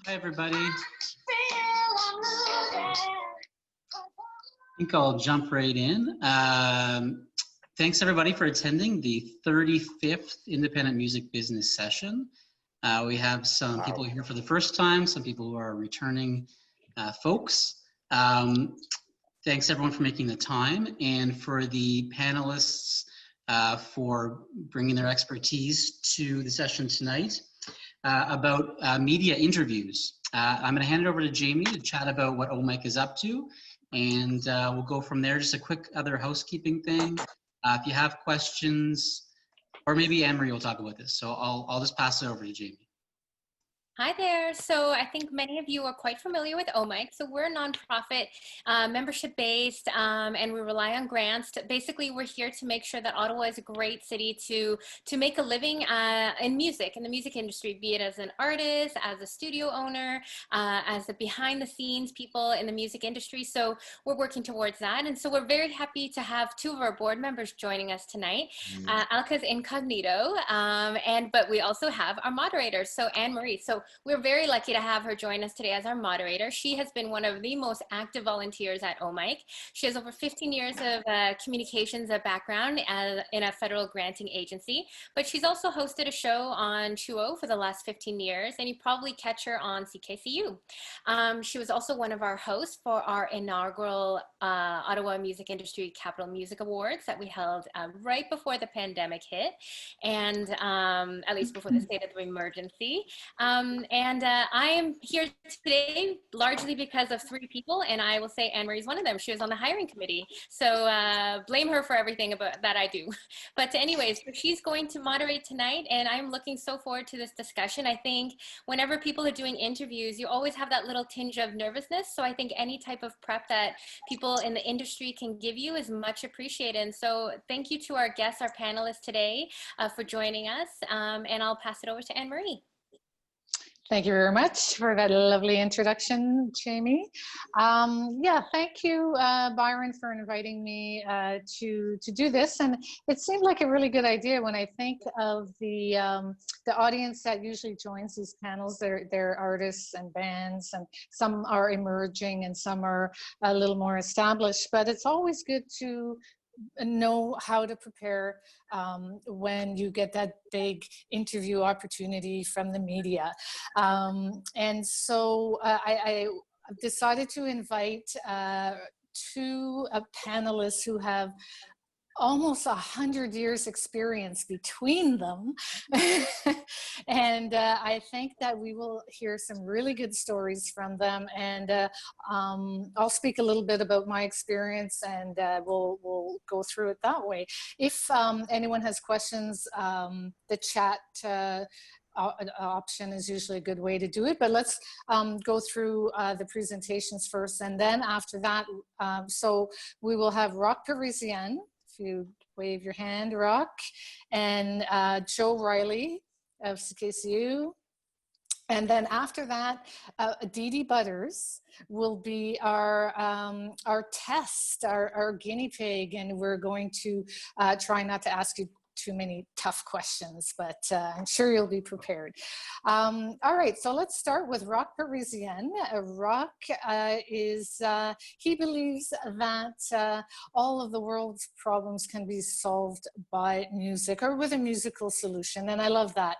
Hi, everybody. I think I'll jump right in. Thanks, everybody, for attending the 35th Independent Music Business Session. We have some people here for the first time, some people who are returning folks. Thanks, everyone, for making the time, and for the panelists for bringing their expertise to the session tonight about media interviews. I'm going to hand it over to Jamie to chat about what OMIC is up to, and we'll go from there. Just a quick other housekeeping thing. If you have questions, or maybe Anne Marie will talk about this, so I'll just pass it over to Jamie. Hi there. So I think many of you are quite familiar with OMIC. So we're a nonprofit, membership-based, and we rely on grants. Basically, we're here to make sure that Ottawa is a great city to make a living in music, in the music industry, be it as an artist, as a studio owner, as the behind-the-scenes people in the music industry. So we're working towards that. And so we're very happy to have two of our board members joining us tonight. Alka's incognito, but we also have our moderators, so Anne Marie. So we're very lucky to have her join us today as our moderator. She has been one of the most active volunteers at OMIC. She has over 15 years of communications background in a federal granting agency, but she's also hosted a show on CHUO for the last 15 years, and you probably catch her on CKCU. She was also one of our hosts for our inaugural Ottawa Music Industry Capital Music Awards that we held right before the pandemic hit, and at least before the state of emergency. I am here today largely because of three people, and I will say Anne Marie's one of them. She was on the hiring committee, so blame her for everything about that I do. But anyways, so she's going to moderate tonight, and I'm looking so forward to this discussion. I think whenever people are doing interviews, you always have that little tinge of nervousness, so I think any type of prep that people in the industry can give you is much appreciated. And so thank you to our guests, our panelists today for joining us, and I'll pass it over to Anne Marie. Thank you very much for that lovely introduction, Jamie. Yeah, thank you, Byron, for inviting me to do this. And it seemed like a really good idea when I think of the audience that usually joins these panels. They're artists and bands, and some are emerging and some are a little more established. But it's always good to know how to prepare when you get that big interview opportunity from the media. And so I decided to invite two panelists who have almost 100 years experience between them. And I think that we will hear some really good stories from them. And I'll speak a little bit about my experience, and we'll go through it that way. If anyone has questions, the chat option is usually a good way to do it, but let's go through the presentations first, and then after that, so we will have Roch Parisien. You wave your hand, Roch, and Joe Reilly of CKCU. And then after that, DeeDee Butters will be our test, our guinea pig, and we're going to try not to ask you too many tough questions, but I'm sure you'll be prepared. All right, so let's start with Roch Parisien. Roch he believes that all of the world's problems can be solved by music or with a musical solution, and I love that.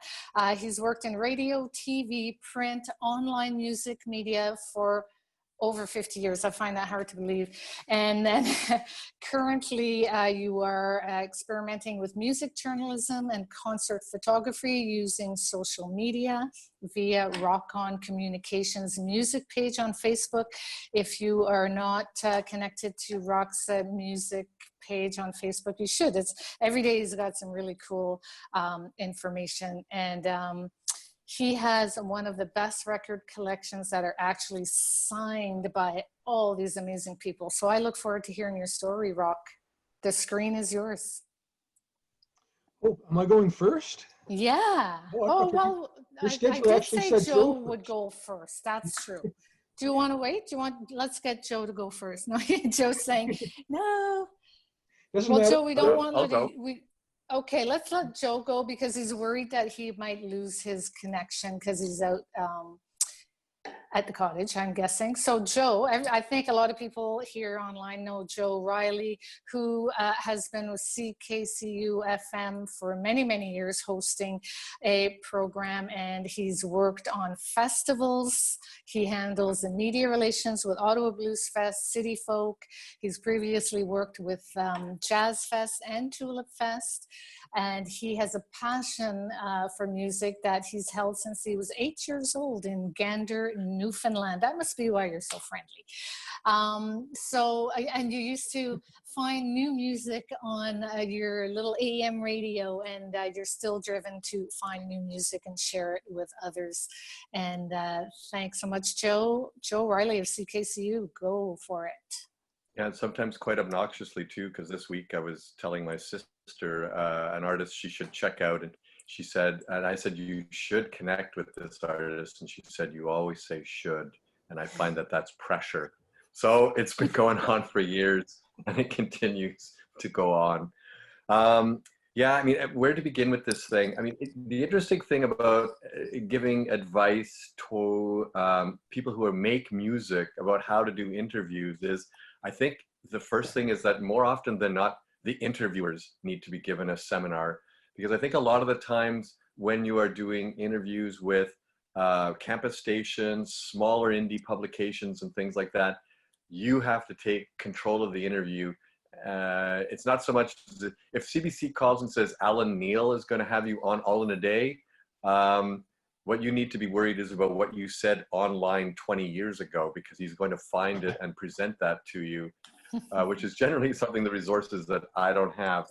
He's worked in radio, TV, print, online music media for over 50 years. I find that hard to believe. And then currently you are experimenting with music journalism and concert photography using social media via ROCON Communications music page on Facebook. If you are not connected to Roch's music page on Facebook, you should. Every day he's got some really cool information, and he has one of the best record collections that are actually signed by all these amazing people. So I look forward to hearing your story, Roch. The screen is yours. Oh, am I going first? Yeah. Oh, well, I did say Joe would go first. That's true. Do you want to wait? Let's get Joe to go first. No, Joe's saying, no. Well, Joe, we don't want okay, let's let Joe go because he's worried that he might lose his connection because he's out at the cottage, I'm guessing. So Joe, I think a lot of people here online know Joe Reilly, who has been with CKCU FM for many, many years, hosting a program, and he's worked on festivals. He handles the media relations with Ottawa Bluesfest, CityFolk. He's previously worked with Jazz Fest and Tulip Fest. And he has a passion for music that he's held since he was 8 years old in Gander, Newfoundland. That must be why you're so friendly. And you used to find new music on your little AM radio, and you're still driven to find new music and share it with others. And thanks so much, Joe. Joe Reilly of CKCU, go for it. Yeah, and sometimes quite obnoxiously too, because this week I was telling my sister, an artist she should check out, and she said, and I said, you should connect with this artist, and she said, you always say should, and I find that that's pressure. So it's been going on for years, and it continues to go on. Yeah, I mean, where to begin with this thing? I mean, the interesting thing about giving advice to people who make music about how to do interviews is, I think the first thing is that more often than not, the interviewers need to be given a seminar, because I think a lot of the times when you are doing interviews with campus stations, smaller indie publications and things like that, you have to take control of the interview. It's not so much, if CBC calls and says Alan Neil is going to have you on all in a day, what you need to be worried is about what you said online 20 years ago, because he's going to find it and present that to you, which is generally something, the resources that I don't have.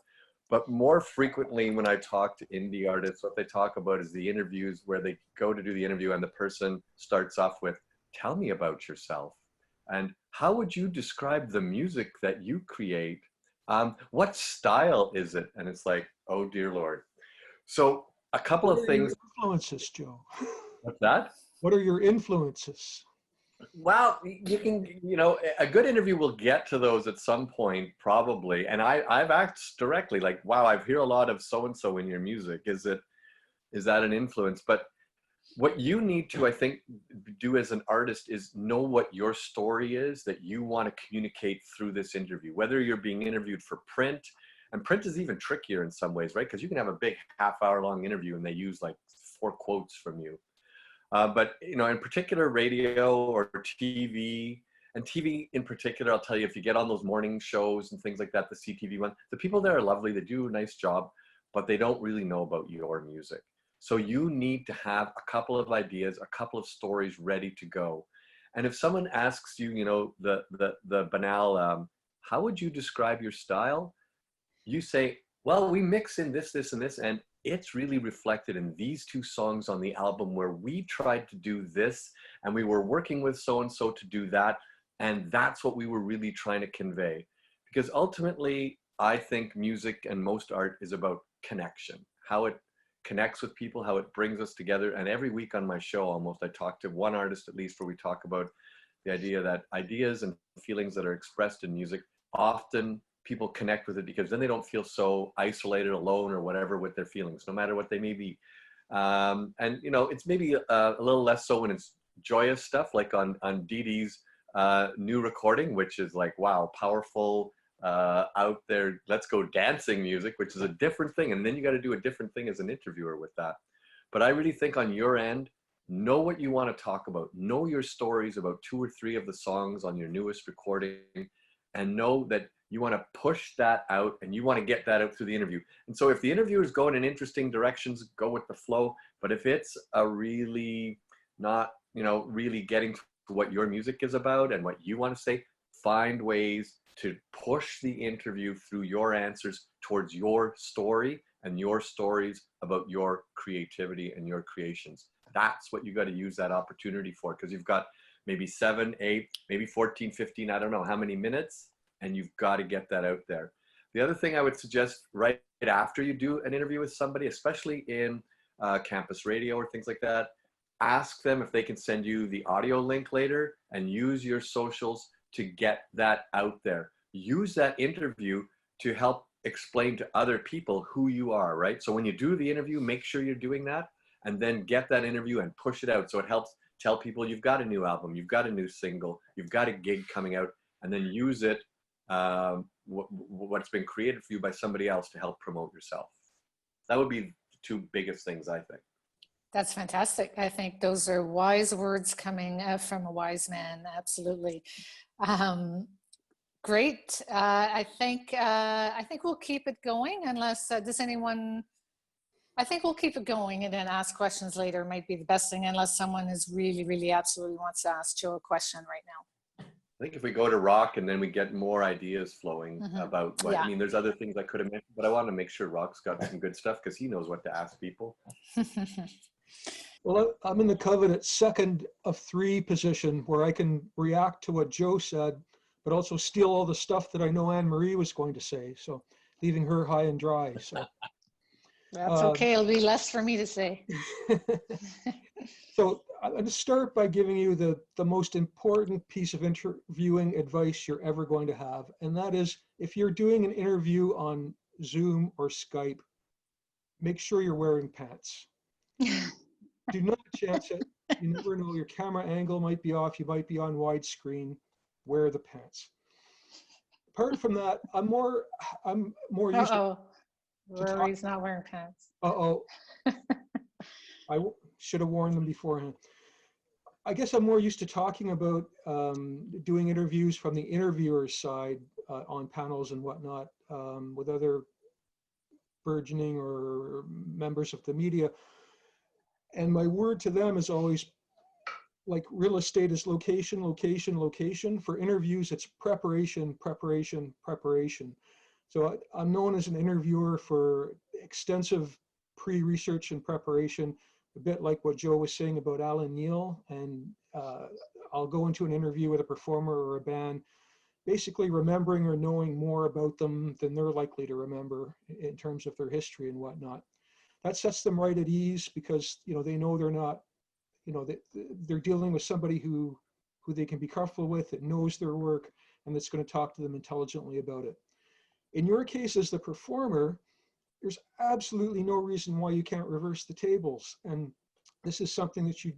But more frequently when I talk to indie artists, what they talk about is the interviews where they go to do the interview and the person starts off with, tell me about yourself. And how would you describe the music that you create? What style is it? And it's like, oh dear Lord. So a couple of things. Influences, Joe. What's that? What are your influences? Well, you can, a good interview will get to those at some point, probably. And I've asked directly, like, wow, I hear a lot of so-and-so in your music. Is that an influence? But what you need to, I think, do as an artist is know what your story is that you want to communicate through this interview, whether you're being interviewed for print, and print is even trickier in some ways, right? Because you can have a big half-hour-long interview and they use like 4 quotes from you. But, in particular, radio or TV, and TV in particular, I'll tell you, if you get on those morning shows and things like that, the CTV one, the people there are lovely, they do a nice job, but they don't really know about your music. So you need to have a couple of ideas, a couple of stories ready to go. And if someone asks you, the banal, how would you describe your style? You say, well, we mix in this, this, and this, and it's really reflected in these 2 songs on the album where we tried to do this, and we were working with so-and-so to do that, and that's what we were really trying to convey. Because ultimately, I think music and most art is about connection, how it connects with people, how it brings us together. And every week on my show, almost, I talk to one artist at least where we talk about the idea that ideas and feelings that are expressed in music, often people connect with it because then they don't feel so isolated, alone, or whatever with their feelings, no matter what they may be. And, it's maybe a little less so when it's joyous stuff, like on DeeDee's new recording, which is like, wow, powerful, out there, let's go dancing music, which is a different thing. And then you got to do a different thing as an interviewer with that. But I really think on your end, know what you want to talk about. Know your stories about 2 or 3 of the songs on your newest recording, and know that you want to push that out and you want to get that out through the interview. And so if the interview is going in interesting directions, go with the flow. But if it's a really not, really getting to what your music is about and what you want to say, find ways to push the interview through your answers towards your story and your stories about your creativity and your creations. That's what you got to use that opportunity for, because you've got maybe 7, 8, maybe 14, 15, I don't know how many minutes, and you've got to get that out there. The other thing I would suggest right after you do an interview with somebody, especially in campus radio or things like that, ask them if they can send you the audio link later, and use your socials to get that out there. Use that interview to help explain to other people who you are, right? So when you do the interview, make sure you're doing that, and then get that interview and push it out. So it helps tell people you've got a new album, you've got a new single, you've got a gig coming out, and then use it, what's been created for you by somebody else to help promote yourself. That would be the two biggest things, I think. That's fantastic. I think those are wise words coming from a wise man. Absolutely. Great. I think we'll keep it going unless, does anyone, I think we'll keep it going and then ask questions later might be the best thing, unless someone is really, really absolutely wants to ask Joe a question right now. I think if we go to Roch and then we get more ideas flowing about what, Yeah. I mean, there's other things I could have mentioned, but I want to make sure Roch's got some good stuff because he knows what to ask people. Well, I'm in the coveted second of 3 position where I can react to what Joe said, but also steal all the stuff that I know Anne Marie was going to say. So leaving her high and dry. So That's okay. It'll be less for me to say. So I'm going to start by giving you the most important piece of interviewing advice you're ever going to have. And that is, if you're doing an interview on Zoom or Skype, make sure you're wearing pants. Do not chance it. You never know. Your camera angle might be off. You might be on widescreen. Wear the pants. Apart from that, I'm more used to Rory's not wearing pants. I should have worn them beforehand. I guess I'm more used to talking about doing interviews from the interviewer's side on panels and whatnot with other burgeoning or members of the media. And my word to them is always, like real estate is location, location, location. For interviews, it's preparation, preparation, preparation. So I'm known as an interviewer for extensive pre-research and preparation, a bit like what Joe was saying about Alan Neil. And I'll go into an interview with a performer or a band, basically remembering or knowing more about them than they're likely to remember in terms of their history and whatnot. That sets them right at ease because, you know, they know they're not, you know, they're dealing with somebody who they can be comfortable with, that knows their work, and that's going to talk to them intelligently about it. In your case as the performer, there's absolutely no reason why you can't reverse the tables. And this is something that you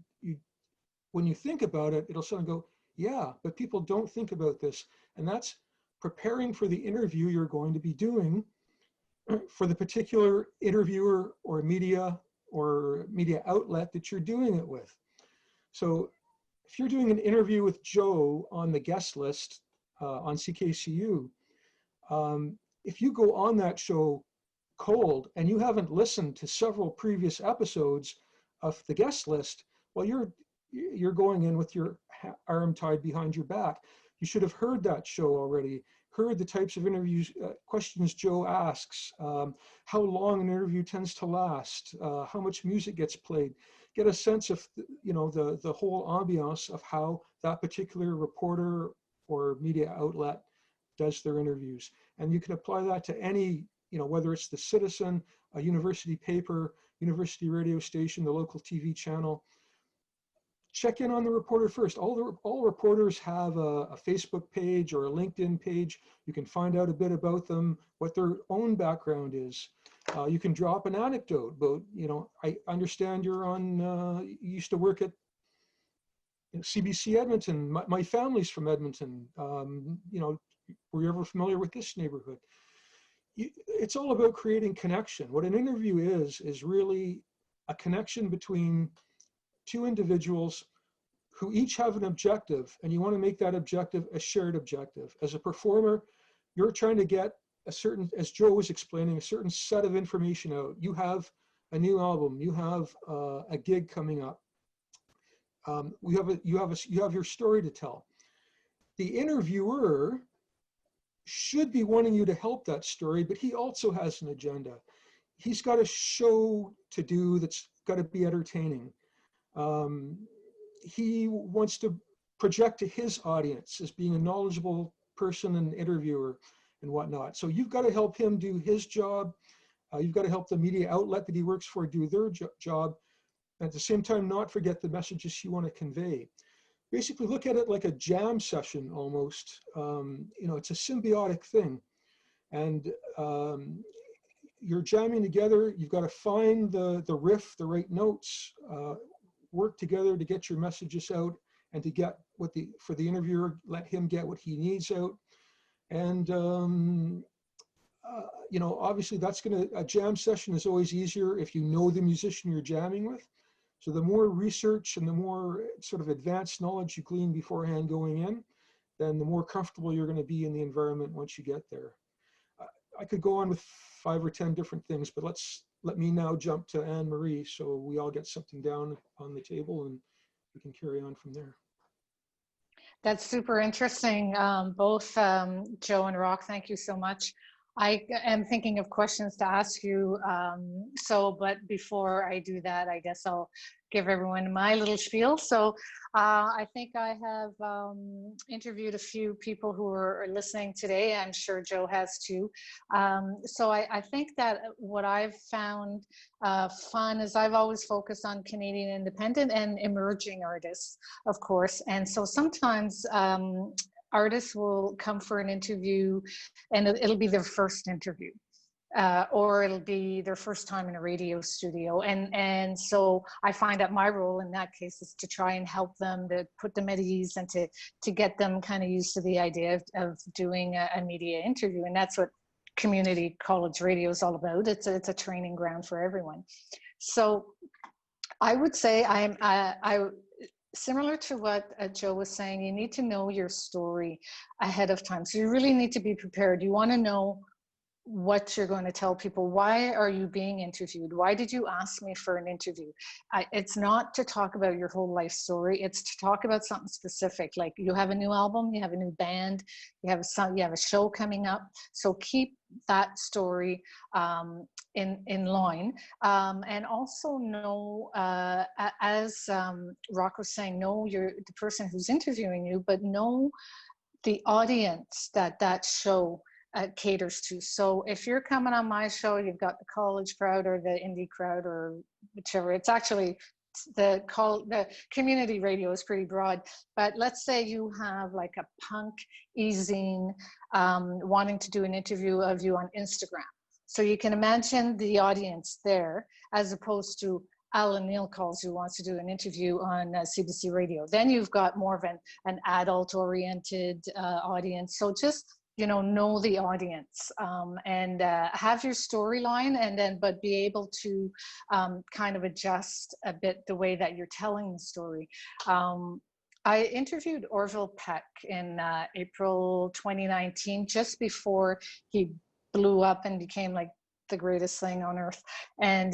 when you think about it, it'll suddenly go, yeah, but people don't think about this. And that's preparing for the interview you're going to be doing for the particular interviewer or media outlet that you're doing it with. So if you're doing an interview with Joe on the guest list on CKCU, if you go on that show cold and you haven't listened to several previous episodes of the guest list, well, you're going in with your arm tied behind your back. You should have heard that show already, heard the types of interviews, questions Joe asks, how long an interview tends to last, how much music gets played, get a sense of, you know, the whole ambiance of how that particular reporter or media outlet does their interviews. And you can apply that to any, you know, whether it's the Citizen, a university paper, university radio station, the local TV channel. Check in on the reporter first. All reporters have a Facebook page or a LinkedIn page. You can find out a bit about them, what their own background is. You can drop an anecdote about, you know, I understand you're on, you used to work at CBC Edmonton. My family's from Edmonton. You know, were you ever familiar with this neighborhood? It's all about creating connection. What an interview is really a connection between two individuals who each have an objective, and you want to make that objective a shared objective. As a performer, you're trying to get a certain, as Joe was explaining, a certain set of information out. You have a new album, you have a gig coming up. You have your story to tell. The interviewer should be wanting you to help that story, but he also has an agenda. He's got a show to do that's got to be entertaining. He wants to project to his audience as being a knowledgeable person and interviewer and whatnot. So you've got to help him do his job. You've got to help the media outlet that he works for do their job. And at the same time, not forget the messages you want to convey. Basically look at it like a jam session almost. You know, it's a symbiotic thing. And you're jamming together. You've got to find the riff, the right notes. work together to get your messages out and to get for the interviewer, let him get what he needs out. And, you know, obviously a jam session is always easier if you know the musician you're jamming with. So the more research and the more sort of advanced knowledge you glean beforehand going in, then the more comfortable you're going to be in the environment once you get there. I could go on with 5 or 10 different things, but let me now jump to Anne Marie so we all get something down on the table and we can carry on from there. That's super interesting. Both Joe and Roch, thank you so much. I am thinking of questions to ask you. But before I do that, I guess I'll give everyone my little spiel. So I think I have interviewed a few people who are listening today. I'm sure Joe has too. So I think that what I've found fun is I've always focused on Canadian independent and emerging artists, of course. And so sometimes artists will come for an interview and it'll be their first interview. Or it'll be their first time in a radio studio. And so I find that my role in that case is to try and help them, to put them at ease and to get them kind of used to the idea of doing a media interview. And that's what community college radio is all about. It's a training ground for everyone. So I would say similar to what Joe was saying, you need to know your story ahead of time. So you really need to be prepared. You want to know what you're going to tell people. Why are you being interviewed? Why did you ask me for an interview? It's not to talk about your whole life story. It's to talk about something specific. Like you have a new album, you have a new band, you have a show coming up. So keep that story in line. And also know, as Roch was saying, know the person who's interviewing you, but know the audience that show caters to. So if you're coming on my show, you've got the college crowd or the indie crowd or whichever. It's actually the community radio is pretty broad. But let's say you have like a punk e-zine wanting to do an interview of you on Instagram. So you can imagine the audience there, as opposed to Alan Neal calls who wants to do an interview on CBC radio. Then you've got more of an adult-oriented audience. So just know the audience and have your storyline, but be able to kind of adjust a bit the way that you're telling the story. I interviewed Orville Peck in April 2019, just before he blew up and became like the greatest thing on earth. And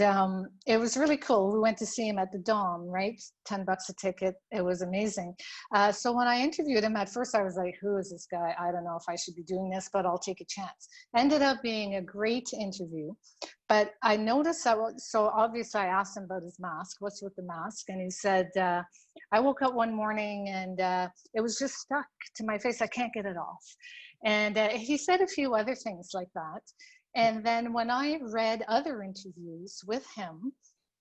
it was really cool. We went to see him at the Dome, right? $10 a ticket. It was amazing. So when I interviewed him, at first I was like, who is this guy? I don't know if I should be doing this, but I'll take a chance. Ended up being a great interview. But I noticed that, so obviously I asked him about his mask. What's with the mask? And he said, I woke up one morning and it was just stuck to my face. I can't get it off. And he said a few other things like that. And then when I read other interviews with him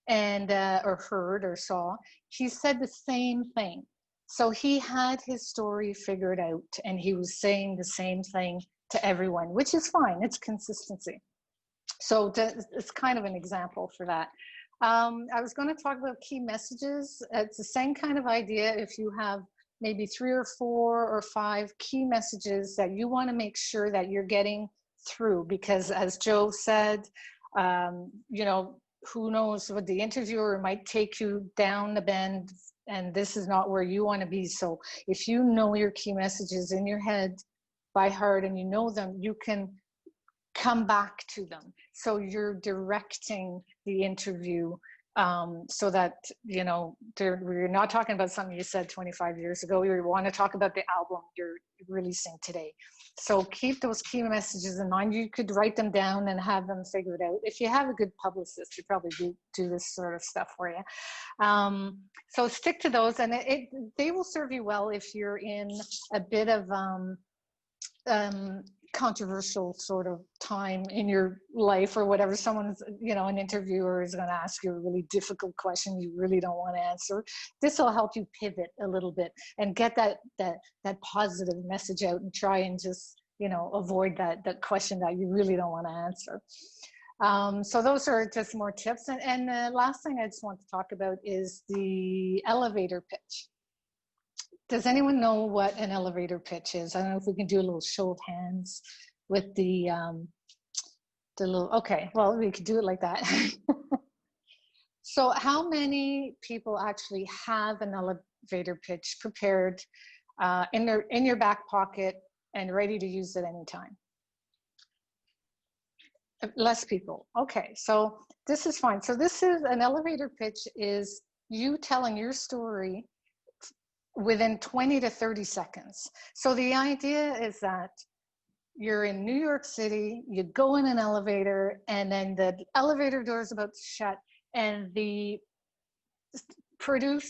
and or heard or saw, he said the same thing. So he had his story figured out and he was saying the same thing to everyone, which is fine. It's consistency. So it's kind of an example for that. I was going to talk about key messages. It's the same kind of idea. If you have maybe 3 or 4 or 5 key messages that you want to make sure that you're getting through, because as Joe said, who knows what the interviewer might take you down the bend and this is not where you want to be. So if you know your key messages in your head by heart and you know them, you can come back to them. So you're directing the interview so that, we're not talking about something you said 25 years ago. You want to talk about the album you're releasing today. So keep those key messages in mind. You could write them down and have them figured out. If you have a good publicist, you probably do this sort of stuff for you. So stick to those, and they will serve you well if you're in a bit of controversial sort of time in your life or whatever. Someone's, an interviewer is going to ask you a really difficult question you really don't want to answer. This will help you pivot a little bit and get that positive message out and try and just, avoid that question that you really don't want to answer. So those are just more tips. And the last thing I just want to talk about is the elevator pitch. Does anyone know what an elevator pitch is? I don't know if we can do a little show of hands with the little, okay, well, we could do it like that. So how many people actually have an elevator pitch prepared in your back pocket and ready to use at any time? Less people. Okay, so this is fine. So this is an elevator pitch, is you telling your story within 20 to 30 seconds. So the idea is that you're in New York City, you go in an elevator, and then the elevator door is about to shut, and the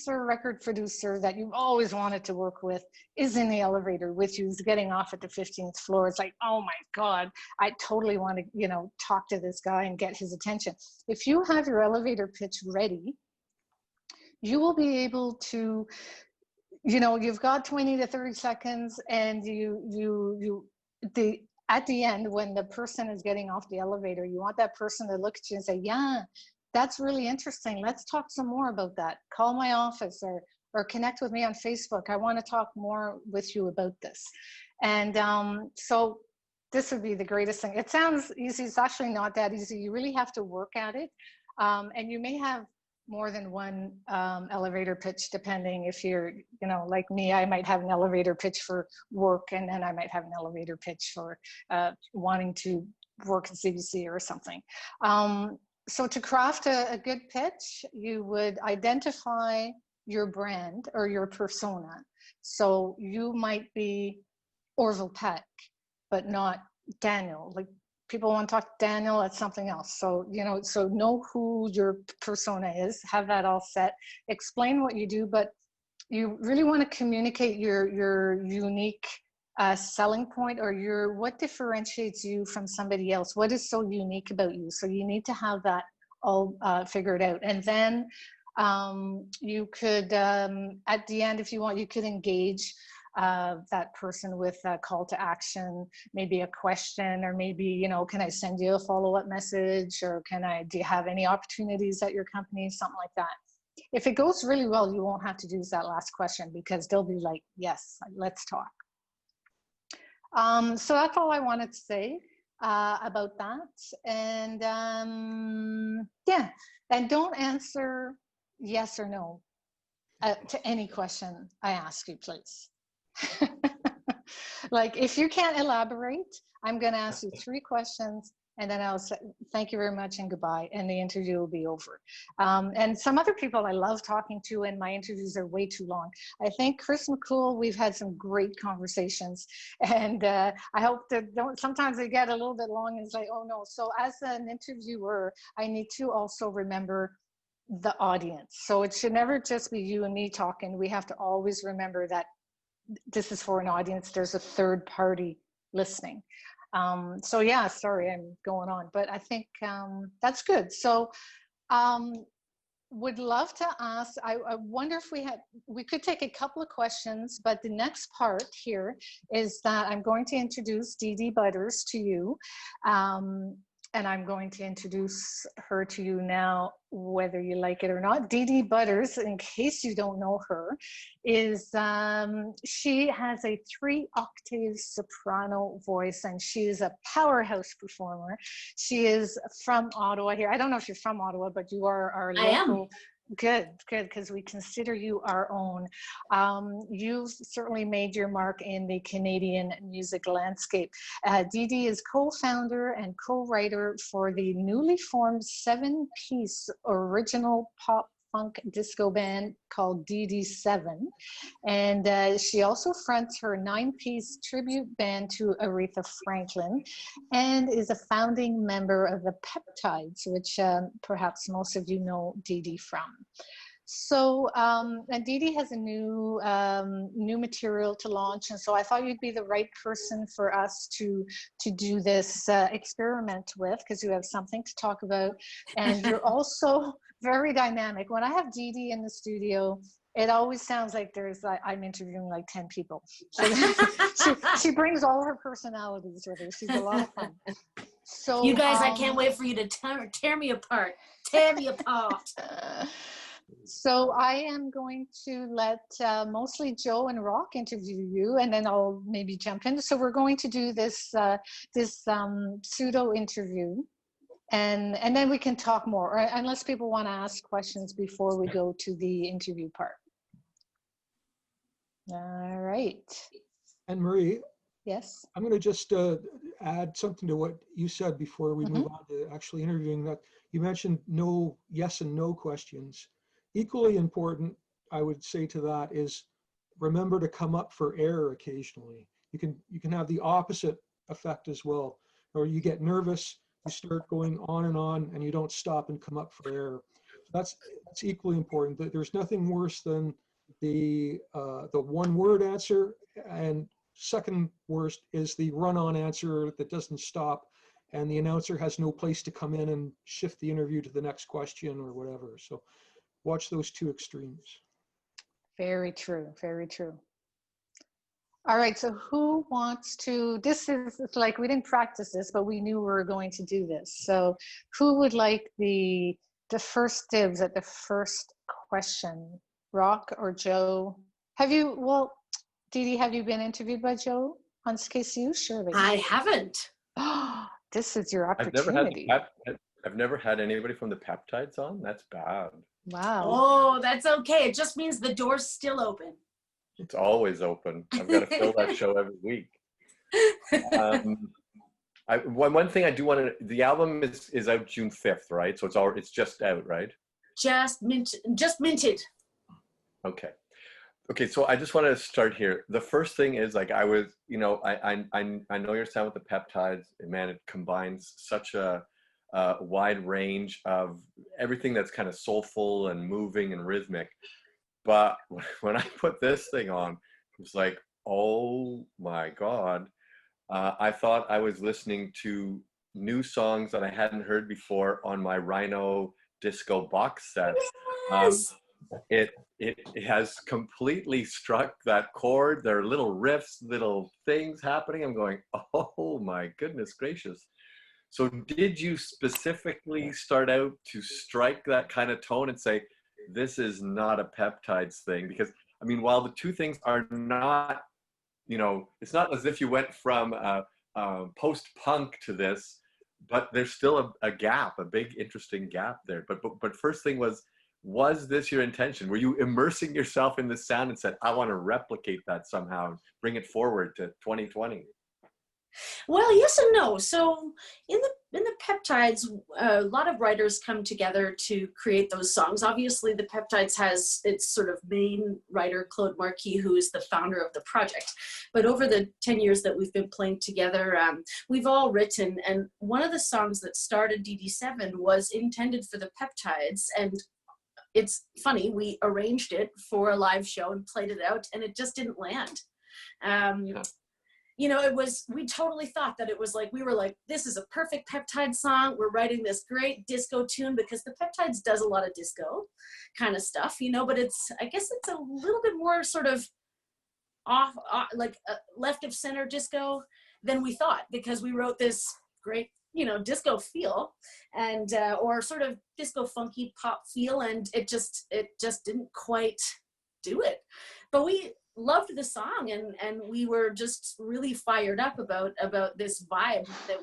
record producer that you've always wanted to work with is in the elevator with you, is getting off at the 15th floor. It's like, oh my God, I totally want to, you know, talk to this guy and get his attention. If you have your elevator pitch ready, you will be able to, you know, you've got 20 to 30 seconds, and at the end, when the person is getting off the elevator, you want that person to look at you and say, yeah, that's really interesting. Let's talk some more about that. Call my office or connect with me on Facebook. I want to talk more with you about this. And so this would be the greatest thing. It sounds easy. It's actually not that easy. You really have to work at it. And you may have more than one elevator pitch, depending if you're, you know, like me, I might have an elevator pitch for work, and then I might have an elevator pitch for wanting to work at CBC or something. So to craft a good pitch, you would identify your brand or your persona. So you might be Orville Peck, but not Daniel. Like, people want to talk to Daniel, that's something else. So, you know, so know who your persona is, have that all set, explain what you do, but you really want to communicate your unique selling point, or what differentiates you from somebody else. What is so unique about you? So you need to have that all figured out. And then you could, at the end, if you want, you could engage that person with a call to action, maybe a question, or maybe, you know, can I send you a follow-up message, or do you have any opportunities at your company, something like that. If it goes really well, you won't have to use that last question, because they'll be like, yes, let's talk. So that's all I wanted to say about that. And yeah, and don't answer yes or no to any question I ask you, please. Like, if you can't elaborate, I'm going to ask you 3 questions, and then I'll say thank you very much and goodbye, and the interview will be over. And some other people I love talking to, and my interviews are way too long. I think Chris McCool, we've had some great conversations, and I hope that sometimes they get a little bit long, and it's like, oh no. So as an interviewer, I need to also remember the audience. So it should never just be you and me talking. We have to always remember that this is for an audience. There's a third party listening. So yeah, sorry, I'm going on, but I think that's good. So would love to ask, I wonder if we could take a couple of questions, but the next part here is that I'm going to introduce DeeDee Butters to you. And I'm going to introduce her to you now, whether you like it or not. DeeDee Butters, in case you don't know her, is, she has a 3-octave soprano voice, and she is a powerhouse performer. She is from Ottawa here. I don't know if you're from Ottawa, but you are our local. I am. Good, because we consider you our own. You've certainly made your mark in the Canadian music landscape. DeeDee is co-founder and co-writer for the newly formed 7-piece original pop funk disco band called DeeDee 7. And she also fronts her 9-piece tribute band to Aretha Franklin, and is a founding member of the Peptides, which perhaps most of you know DeeDee from. So, and DeeDee has a new material to launch, and so I thought you'd be the right person for us to do this experiment with, because you have something to talk about, and you're also very dynamic. When I have DeeDee in the studio, it always sounds like I'm interviewing like 10 people. She brings all her personalities with her. She's a lot of fun. So You guys, I can't wait for you to tear me apart. Tear me apart. So I am going to let mostly Joe and Roch interview you, and then I'll maybe jump in. So we're going to do this pseudo interview, and then we can talk more, or unless people want to ask questions before we go to the interview part. All right. Anne Marie, Yes. I'm going to just add something to what you said before we move on to actually interviewing. That you mentioned no yes and no questions. Equally important, I would say to that, is remember to come up for air occasionally. You can have the opposite effect as well, or you get nervous, you start going on, and you don't stop and come up for air. That's equally important. There's nothing worse than the one-word answer, and second worst is the run-on answer that doesn't stop, and the announcer has no place to come in and shift the interview to the next question or whatever. So watch those two extremes. Very true. Very true. All right. So who wants to? This is like we didn't practice this, but we knew we were going to do this. So who would like the first dibs at the first question? Roch or Joe? Have you? Well, DeeDee, have you been interviewed by Joe on KCU? Surely. I haven't. Oh, this is your opportunity. I've never had anybody from the Peptides on. That's bad. Wow. Oh, that's okay. It just means the door's still open. It's always open. I've got to fill that show every week. One thing I do want to, the album is out June 5th, right? So it's just out, right? Just minted. Okay. Okay, so I just want to start here. The first thing is, like, I was, I know your sound with the Peptides, man, it combines such a wide range of everything that's kind of soulful and moving and rhythmic. But when I put this thing on, it was like, oh my God. I thought I was listening to new songs that I hadn't heard before on my Rhino disco box set. Yes. It has completely struck that chord. There are little riffs, little things happening. I'm going, oh my goodness gracious. So did you specifically start out to strike that kind of tone and say, this is not a Peptides thing? Because, I mean, while the two things are not, it's not as if you went from post-punk to this, but there's still a gap, a big, interesting gap there. But first thing was this your intention? Were you immersing yourself in the sound and said, I want to replicate that somehow, bring it forward to 2020? Well, yes and no. So in the Peptides, a lot of writers come together to create those songs. Obviously, the Peptides has its sort of main writer, Claude Marquis, who is the founder of the project. But over the 10 years that we've been playing together, we've all written. And one of the songs that started DD7 was intended for the Peptides. And it's funny, we arranged it for a live show and played it out, and it just didn't land. We totally thought that it was like, we were like, this is a perfect Peptide song. We're writing this great disco tune, because the Peptides does a lot of disco kind of stuff, but I guess it's a little bit more sort of off like left of center disco than we thought, because we wrote this great, disco feel and, or sort of disco funky pop feel. And it just didn't quite do it, but we loved the song, and we were just really fired up about this vibe that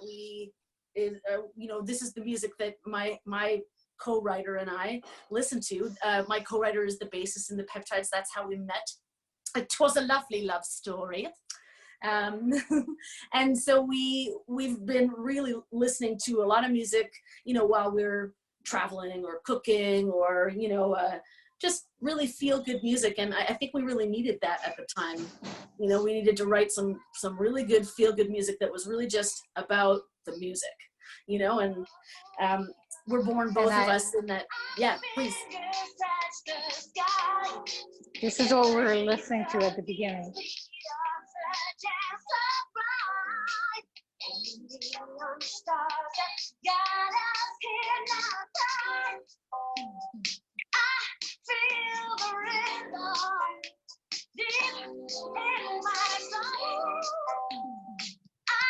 this is the music that my co-writer and I listen to. My co-writer is the bassist in the Peptides. That's how we met. It was a lovely love story. And so we've been really listening to a lot of music, while we're traveling or cooking or, just really feel good music. And I think we really needed that at the time. We needed to write some really good feel good music that was really just about the music, and we're born both of us in that. Yeah, please. This is what we were listening to at the beginning. Feel the rhythm deep in my soul. I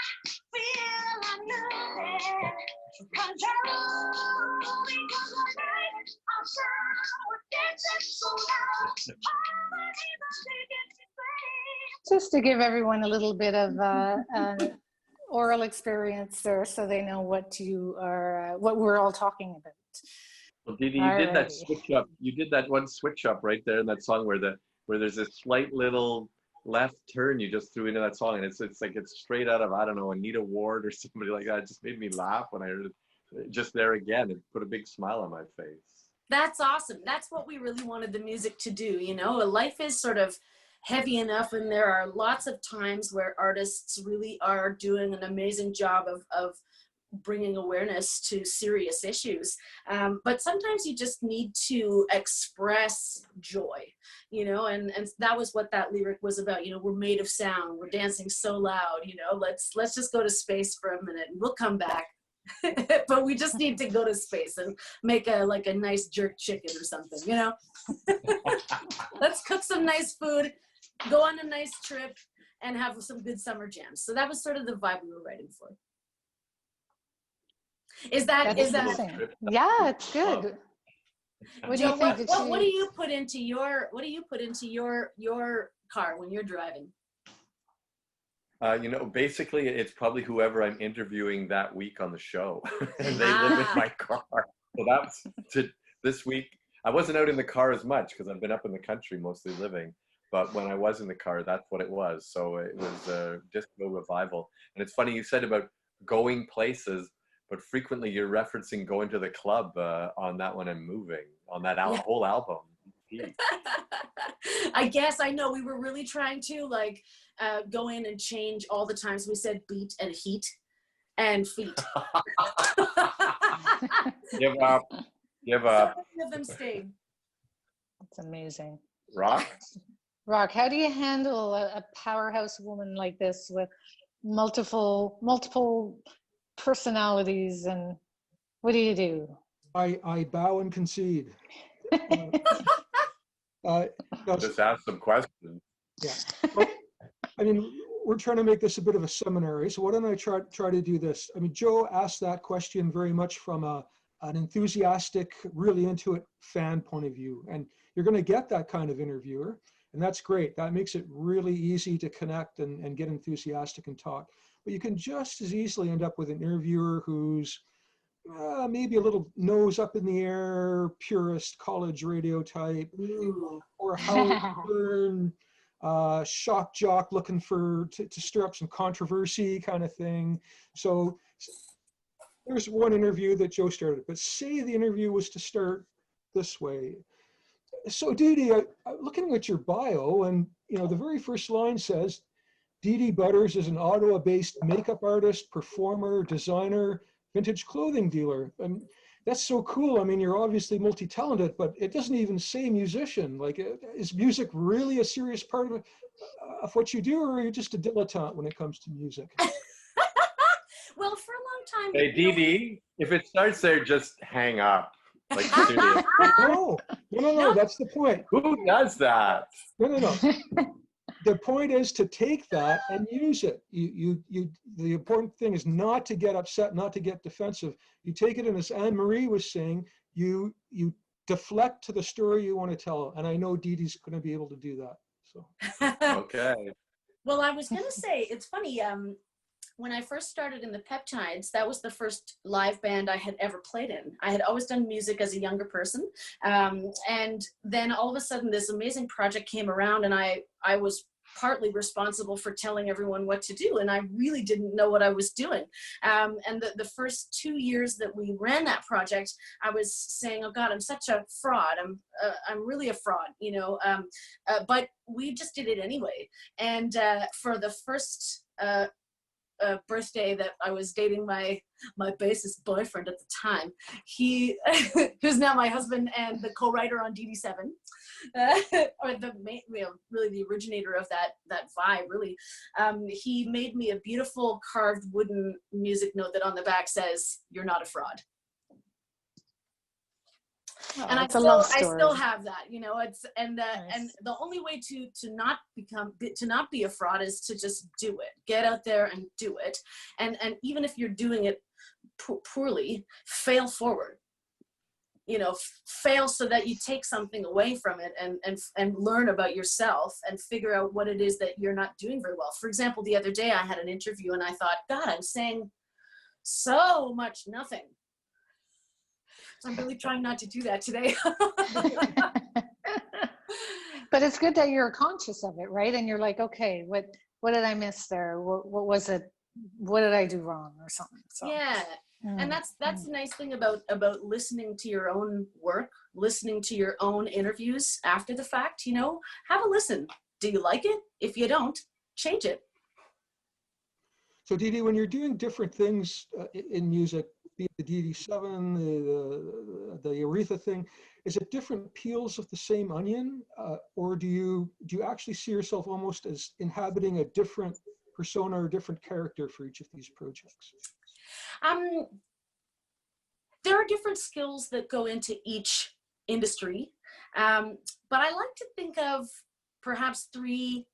feel a new day. Just to give everyone a little bit of oral experience there, so they know what you are, what we're all talking about. Well, DeeDee, you did that Alrighty. switch up. You did that one switch up right there in that song where there's a slight little left turn you just threw into that song, and it's like it's straight out of, I don't know, Anita Ward or somebody like that. It just made me laugh when I heard it just there again. It put a big smile on my face. That's awesome. That's what we really wanted the music to do. You know, life is sort of heavy enough, and there are lots of times where artists really are doing an amazing job of bringing awareness to serious issues. But sometimes you just need to express joy, you know, and that was what that lyric was about. You know, we're made of sound, we're dancing so loud, you know, let's just go to space for a minute and we'll come back. But we just need to go to space and make a nice jerk chicken or something, you know. Let's cook some nice food, go on a nice trip, and have some good summer jams. So that was sort of the vibe we were writing for. Is that Interesting. Yeah, it's good. What do you Joe, think? what do you put into your car when you're driving? You know, basically, it's probably whoever I'm interviewing that week on the show. And they live in my car. So that's this week. I wasn't out in the car as much because I've been up in the country mostly living. But when I was in the car, that's what it was. So it was a disco revival. And it's funny you said about going places, but frequently you're referencing going to the club on that one and moving on that whole album. I guess, I know, we were really trying to go in and change all the times we said beat and heat and feet. Give up. Give up. So many of them stayed. That's amazing. Roch? Roch, how do you handle a powerhouse woman like this with multiple personalities, and what do you do? I bow and concede. Just ask some questions. Yeah. Well, I mean, we're trying to make this a bit of a seminary, so why don't I try to do this? I mean, Joe asked that question very much from an enthusiastic, really into it fan point of view, and you're going to get that kind of interviewer, and that's great. That makes it really easy to connect and get enthusiastic and talk. But you can just as easily end up with an interviewer who's maybe a little nose up in the air, purist college radio type, or Howard Stern, shock jock looking to stir up some controversy kind of thing. So there's one interview that Joe started, but say the interview was to start this way. So DeeDee, looking at your bio, and you know, the very first line says, DeeDee Butters is an Ottawa-based makeup artist, performer, designer, vintage clothing dealer. And that's so cool. I mean, you're obviously multi-talented, but it doesn't even say musician. Like, is music really a serious part of what you do, or are you just a dilettante when it comes to music? Well, for a long time. Hey, DeeDee, if it starts there, just hang up. Like, seriously. No, that's the point. Who does that? No. The point is to take that and use it. The important thing is not to get upset, not to get defensive. You take it, and as Anne Marie was saying, you deflect to the story you want to tell. And I know DeeDee's going to be able to do that. So. Okay. Well, I was going to say, it's funny. When I first started in the Peptides, that was the first live band I had ever played in. I had always done music as a younger person. And then all of a sudden this amazing project came around, and I was partly responsible for telling everyone what to do. And I really didn't know what I was doing. And the first 2 years that we ran that project, I was saying, oh God, I'm such a fraud. I'm really a fraud, you know, but we just did it anyway. And for the first birthday that I was dating my bassist boyfriend at the time, who's now my husband and the co-writer on DD7, or really the originator of that vibe, really. He made me a beautiful carved wooden music note that on the back says, "You're not a fraud." Oh, And I still have that, you know. It's and the only way to not be a fraud is to just do it. Get out there and do it. And even if you're doing it poorly, fail forward. fail so that you take something away from it and learn about yourself and figure out what it is that you're not doing very well. For example, the other day I had an interview and I thought, God, I'm saying so much nothing. So I'm really trying not to do that today. But it's good that you're conscious of it, right? And you're like, okay, what did I miss there? What was it? What did I do wrong or something? So, yeah. And that's the nice thing about listening to your own work, listening to your own interviews after the fact, have a listen. Do you like it? If you don't, change it. So DeeDee, when you're doing different things in music, be it the DD7, the Aretha thing, is it different peels of the same onion, or do you actually see yourself almost as inhabiting a different persona or different character for each of these projects? There are different skills that go into each industry, but I like to think of perhaps three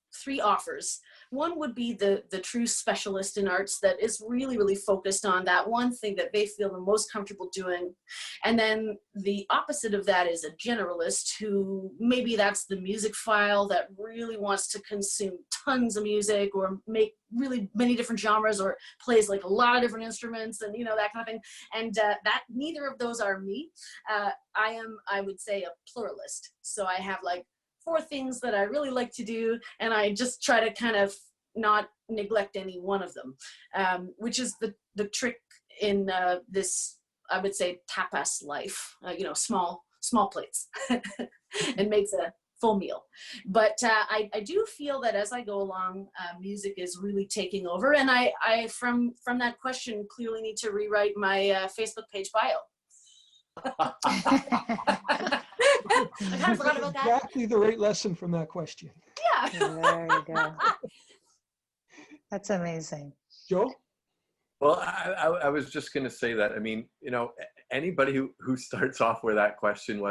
offers. One would be the true specialist in arts that is really, really focused on that one thing that they feel the most comfortable doing. And then the opposite of that is a generalist who maybe that's the music file that really wants to consume tons of music or make really many different genres or plays like a lot of different instruments and that kind of thing. And that neither of those are me. I would say, a pluralist. So I have like 4 things that I really like to do, and I just try to kind of not neglect any one of them, which is the trick in this, I would say, tapas life. Small plates, and makes a full meal. But I do feel that as I go along, music is really taking over, and I from that question clearly need to rewrite my Facebook page bio. I kind of forgot about that. Exactly the right lesson from that question. Yeah. There you go. That's amazing. Joe? Well, I was just going to say that. I mean, anybody who starts off where that question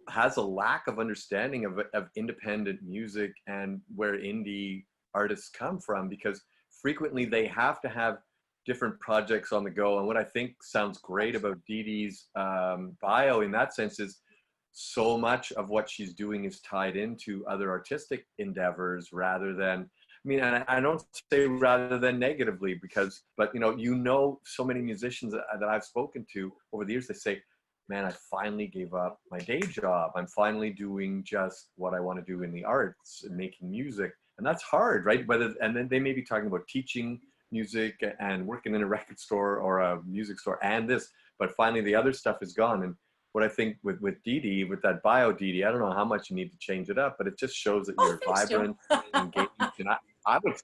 has a lack of understanding of independent music and where indie artists come from, because frequently they have to have different projects on the go. And what I think sounds great about DeeDee's bio in that sense is so much of what she's doing is tied into other artistic endeavors rather than, and I don't say rather than negatively, but so many musicians that I've spoken to over the years, they say, man, I finally gave up my day job. I'm finally doing just what I want to do in the arts and making music. And that's hard, right? And then they may be talking about teaching music and working in a record store or a music store and this, but finally the other stuff is gone. And what I think with DeeDee, with that bio, DeeDee, I don't know how much you need to change it up, but it just shows that you're vibrant, engaged. And I would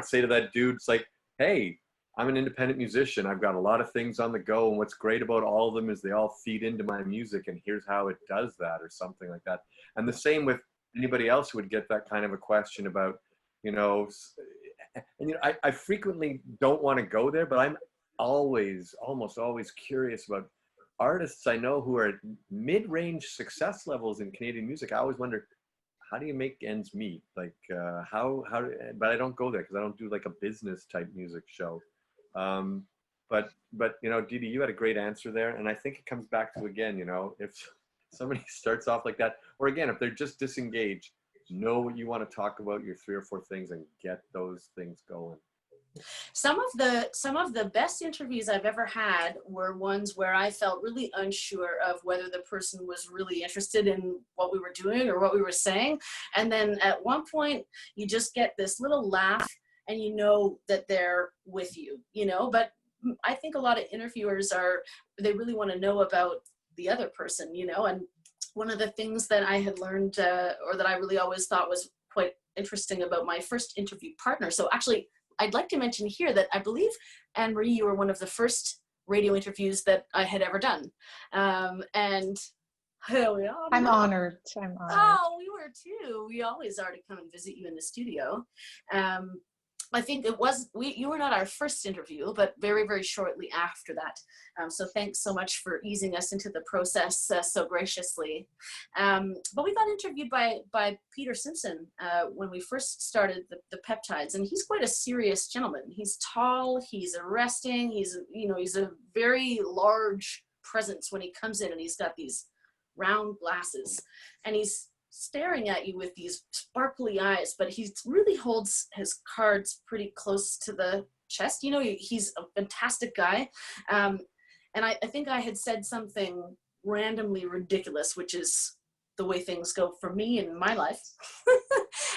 say to that dude, it's like, hey, I'm an independent musician. I've got a lot of things on the go. And what's great about all of them is they all feed into my music. And here's how it does that, or something like that. And the same with anybody else who would get that kind of a question about, I frequently don't want to go there, but I'm almost always curious about artists I know who are at mid-range success levels in Canadian music. I always wonder, how do you make ends meet? Like but I don't go there because I don't do like a business type music show. But DeeDee, you had a great answer there. And I think it comes back to, again, if somebody starts off like that, or again, if they're just disengaged, know what you want to talk about, your 3 or 4 things, and get those things going. Some of the best interviews I've ever had were ones where I felt really unsure of whether the person was really interested in what we were doing or what we were saying. And then at one point you just get this little laugh and that they're with you, but I think a lot of interviewers they really want to know about the other person, and one of the things that I had learned or that I really always thought was quite interesting about my first interview partner. So actually, I'd like to mention here that I believe, Anne Marie, you were one of the first radio interviews that I had ever done. And hell yeah. I'm honored. Oh, we were too. We always are to come and visit you in the studio. I think you were not our first interview, but very, very shortly after that. So thanks so much for easing us into the process so graciously. But we got interviewed by Peter Simpson when we first started the Peptides, and he's quite a serious gentleman. He's tall, he's arresting, he's a very large presence when he comes in, and he's got these round glasses, and he's staring at you with these sparkly eyes, but he really holds his cards pretty close to the chest. You know, he's a fantastic guy. And I think I had said something randomly ridiculous, which is the way things go for me in my life.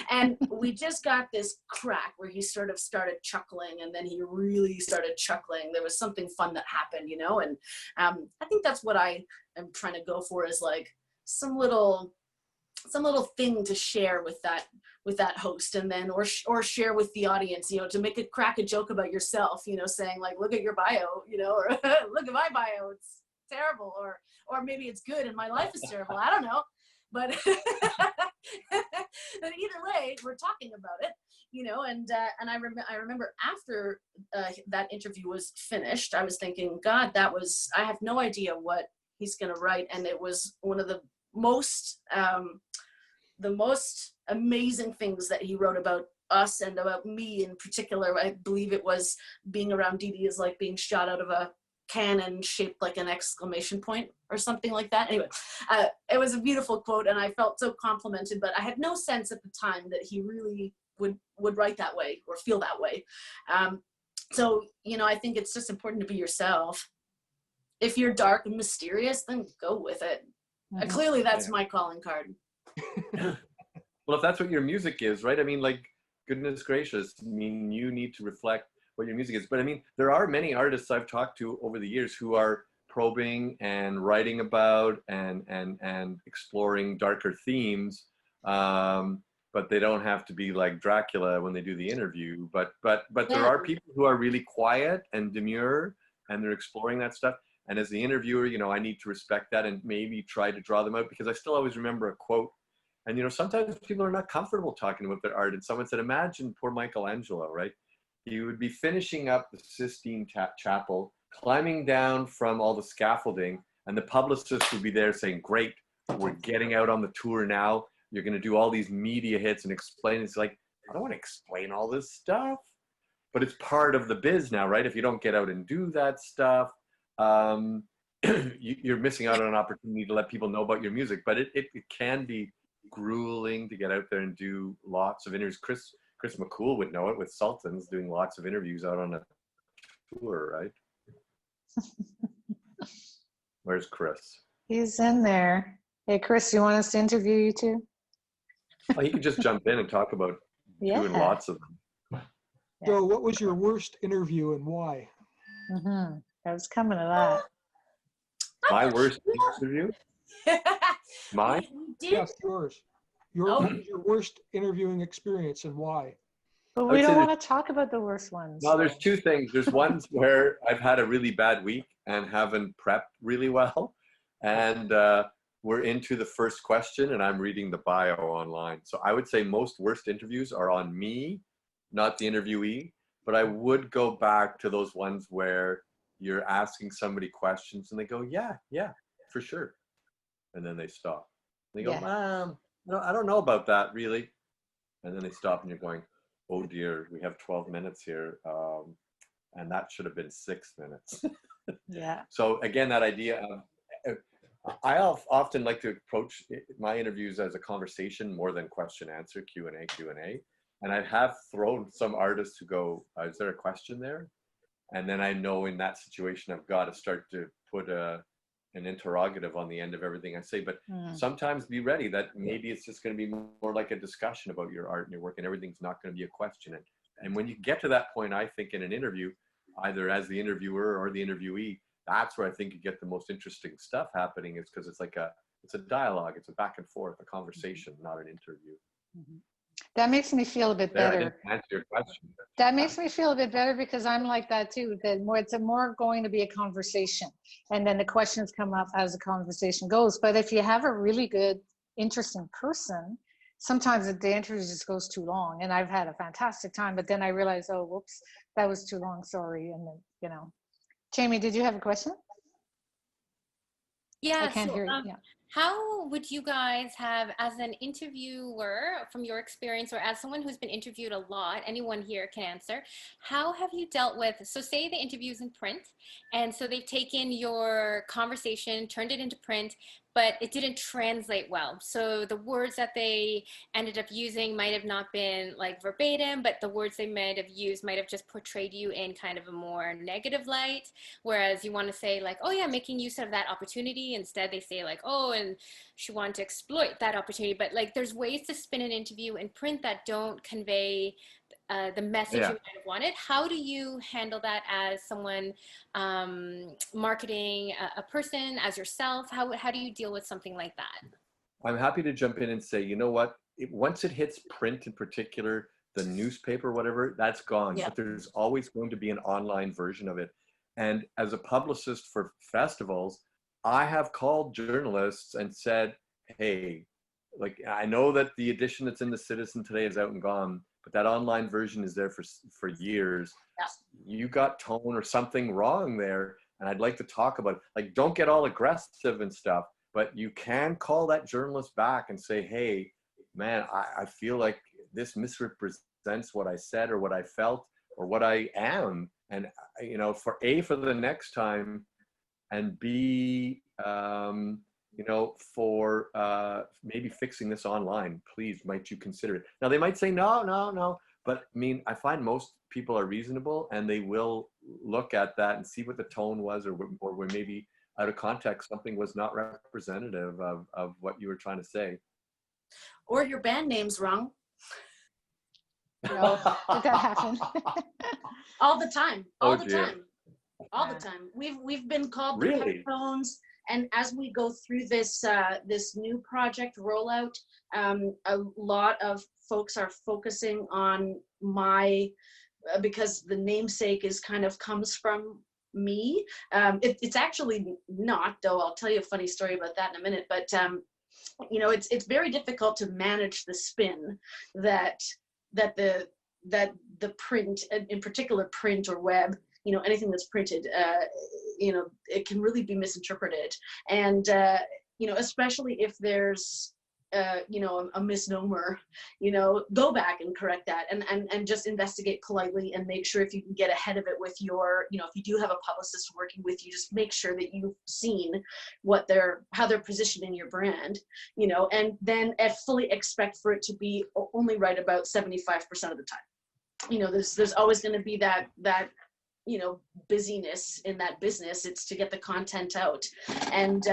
And we just got this crack where he sort of started chuckling, and then he really started chuckling. There was something fun that happened, you know, and I think that's what I am trying to go for, is like some little thing to share with that host, and then or share with the audience, you know, to make crack a joke about yourself, you know, saying like, look at your bio, you know, or look at my bio, it's terrible, or maybe it's good and my life is terrible, I don't know. But but either way, we're talking about it, you know. And I remember after that interview was finished, I was thinking, God, I have no idea what he's gonna write, and it was one of the most amazing things that he wrote about us and about me in particular. I believe it was, being around DeeDee is like being shot out of a cannon shaped like an exclamation point or something like that. Anyway, it was a beautiful quote, and I felt so complimented, but I had no sense at the time that he really would write that way or feel that way. So, you know, I think it's just important to be yourself. If you're dark and mysterious, then go with it. Clearly that's my calling card. Well, if that's what your music is, right? I mean, like, goodness gracious, I mean, you need to reflect what your music is. But I mean, there are many artists I've talked to over the years who are probing and writing about and exploring darker themes, but they don't have to be like Dracula when they do the interview. But there are people who are really quiet and demure, and they're exploring that stuff. And as the interviewer, you know, I need to respect that and maybe try to draw them out, because I still always remember a quote. And, you know, sometimes people are not comfortable talking about their art. And someone said, imagine poor Michelangelo, right? He would be finishing up the Sistine Chapel, climbing down from all the scaffolding, and the publicist would be there saying, great, we're getting out on the tour now. You're going to do all these media hits and explain. It's like, I don't want to explain all this stuff. But it's part of the biz now, right? If you don't get out and do that stuff, you're missing out on an opportunity to let people know about your music. But it can be grueling to get out there and do lots of interviews. Chris McCool would know it, with Sultans, doing lots of interviews out on a tour, right? Where's Chris? He's in there. Hey, Chris, you want us to interview you too? Oh, he could just jump in and talk about doing lots of them. So what was your worst interview and why? I was coming to that. My worst interview? Mine? Yes, yours. What was your worst interviewing experience and why? But we don't want to talk about the worst ones. No, there's two things. There's ones where I've had a really bad week and haven't prepped really well. And we're into the first question and I'm reading the bio online. So I would say most worst interviews are on me, not the interviewee. But I would go back to those ones where you're asking somebody questions and they go, yeah, for sure. And then they stop. They go, no, I don't know about that really. And then they stop and you're going, oh dear, we have 12 minutes here. And that should have been 6 minutes. So again, that idea of, I often like to approach my interviews as a conversation more than question answer, Q&A. And I have thrown some artists who go, is there a question there? And then I know in that situation, I've got to start to put an interrogative on the end of everything I say. But sometimes be ready that maybe it's just going to be more like a discussion about your art and your work, and everything's not going to be a question. And when you get to that point, I think in an interview, either as the interviewer or the interviewee, that's where I think you get the most interesting stuff happening, is because it's like it's a dialogue, it's a back and forth, a conversation, not an interview. That makes me feel a bit better. I didn't answer your question. That makes me feel a bit better because I'm like that too. That it's more going to be a conversation, and then the questions come up as the conversation goes. But if you have a really good, interesting person, sometimes the interview just goes too long. And I've had a fantastic time, but then I realize, oh, whoops, that was too long. Sorry. And then, you know, Jamie, did you have a question? Yeah. I can't hear you. How would you guys have, as an interviewer, from your experience, or as someone who's been interviewed a lot, anyone here can answer, how have you dealt with, so say the interview's in print, and so they've taken your conversation, turned it into print, but it didn't translate well. So the words that they ended up using might have not been like verbatim, but the words they might have used might have just portrayed you in kind of a more negative light. Whereas you want to say like, oh yeah, making use of that opportunity. Instead they say like, oh, and she wanted to exploit that opportunity. But like there's ways to spin an interview in print that don't convey the message you might have wanted. How do you handle that as someone marketing a person, as yourself? How do you deal with something like that? I'm happy to jump in and say, you know what? Once it hits print in particular, the newspaper, whatever, that's gone. Yeah. But there's always going to be an online version of it. And as a publicist for festivals, I have called journalists and said, hey, like, I know that the edition that's in the Citizen today is out and gone, but that online version is there for years. Yeah. You got tone or something wrong there, and I'd like to talk about it. Like, don't get all aggressive and stuff, but you can call that journalist back and say, hey, man, I feel like this misrepresents what I said or what I felt or what I am. And, you know, for the next time, and B, you know, for maybe fixing this online, please, might you consider it? Now, they might say, no, but I mean, I find most people are reasonable and they will look at that and see what the tone was, or where maybe out of context, something was not representative of what you were trying to say. Or your band name's wrong. No, did that happen? All the time. All the dear. time. All the time. We've been called the Really? Peptones, and as we go through this this new project rollout, a lot of folks are focusing on my because the namesake is kind of comes from me. It's actually not, though. I'll tell you a funny story about that in a minute. But you know, it's very difficult to manage the spin that the print, in particular print or web, you know, anything that's printed, you know, it can really be misinterpreted. And, you know, especially if there's, you know, a misnomer, you know, go back and correct that and just investigate politely and make sure if you can get ahead of it with your, you know, if you do have a publicist working with you, just make sure that you've seen how they're positioning your brand, you know, and then fully expect for it to be only right about 75% of the time. You know, there's always going to be that you know, busyness in that business. It's to get the content out, and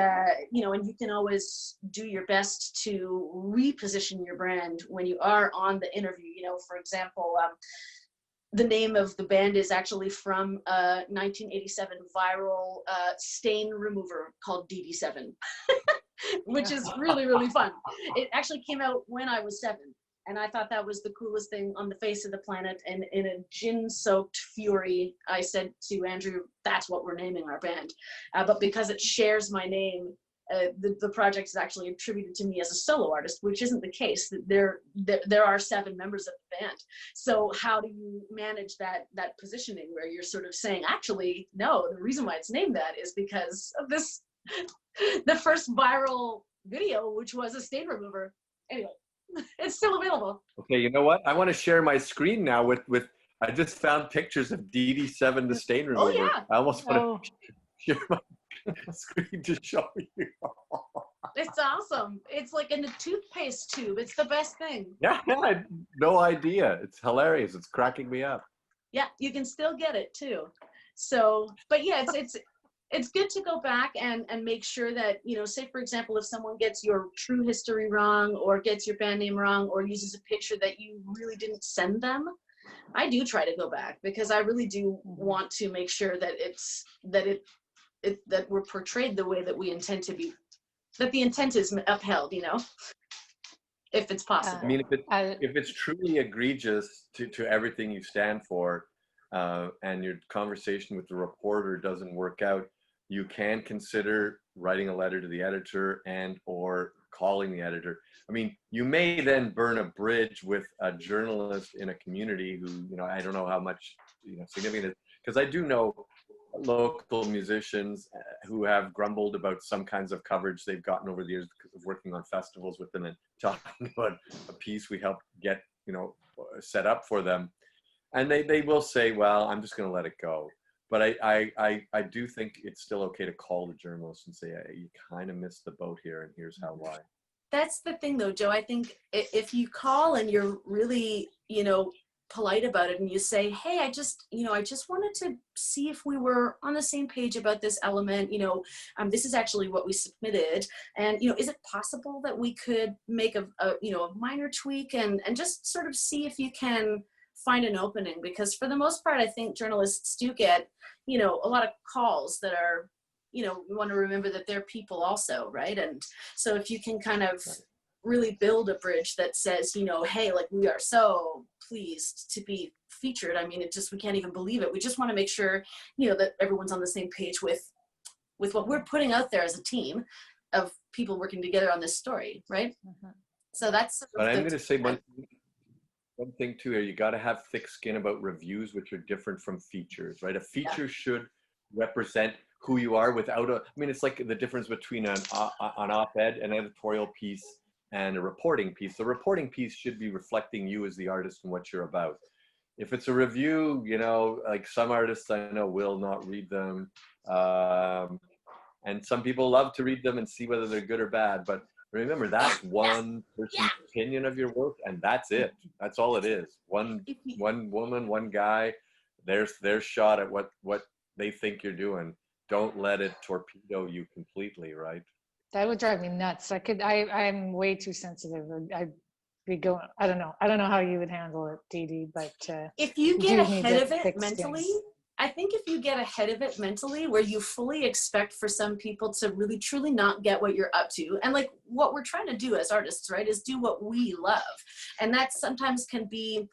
you know, and you can always do your best to reposition your brand when you are on the interview. You know, for example, the name of the band is actually from a 1987 viral stain remover called DeeDee, which is really, really fun. It actually came out when I was 7. And I thought that was the coolest thing on the face of the planet. And in a gin-soaked fury, I said to Andrew, that's what we're naming our band. But because it shares my name, the project is actually attributed to me as a solo artist, which isn't the case. There are 7 members of the band. So how do you manage that positioning where you're sort of saying, actually, no, the reason why it's named that is because of this, the first viral video, which was a stain remover. Anyway. It's still available. Okay, you know what? I want to share my screen now with I just found pictures of DeeDee, the stain remover. Oh, yeah. I almost want to share my screen to show you. It's awesome. It's like in a toothpaste tube. It's the best thing. Yeah, I had no idea. It's hilarious. It's cracking me up. Yeah, you can still get it too. So, but yeah, it's good to go back and make sure that, you know, say for example, if someone gets your true history wrong or gets your band name wrong or uses a picture that you really didn't send them, I do try to go back because I really do want to make sure that that we're portrayed the way that we intend to be, that the intent is upheld, you know, if it's possible. I mean, if it's truly egregious to everything you stand for, and your conversation with the reporter doesn't work out, you can consider writing a letter to the editor and or calling the editor. I mean, you may then burn a bridge with a journalist in a community who, you know, I don't know how much, you know, significant it is, because I do know local musicians who have grumbled about some kinds of coverage they've gotten over the years because of working on festivals with them and talking about a piece we helped get, set up for them. And they will say, well, I'm just going to let it go. But I do think it's still okay to call the journalist and say, hey, you kind of missed the boat here, and here's how why. That's the thing, though, Joe. I think if you call and you're really, polite about it, and you say, hey, I just wanted to see if we were on the same page about this element. This is actually what we submitted, and is it possible that we could make a minor tweak and just sort of see if you can find an opening? Because for the most part, I think journalists do get a lot of calls that are we want to remember that they're people also, right? And so if you can kind of really build a bridge that says, hey, like, we are so pleased to be featured. I mean, we can't even believe it. We just want to make sure, that everyone's on the same page with what we're putting out there as a team of people working together on this story, right? Mm-hmm. So that's. But I'm going to say one thing too, you got to have thick skin about reviews, which are different from features, right? A feature should represent who you are without it's like the difference between an op-ed, an editorial piece, and a reporting piece. The reporting piece should be reflecting you as the artist and what you're about. If it's a review, like some artists I know will not read them. And some people love to read them and see whether they're good or bad. But remember, that's one person's opinion of your work, and that's it. That's all it is. One woman, one guy, their shot at what they think you're doing. Don't let it torpedo you completely, right? That would drive me nuts. I'm way too sensitive. I'd be going, I don't know how you would handle it, DeeDee, but if you get ahead of it mentally, I think if you get ahead of it mentally, where you fully expect for some people to really truly not get what you're up to, and like what we're trying to do as artists, right, is do what we love. And that sometimes can be,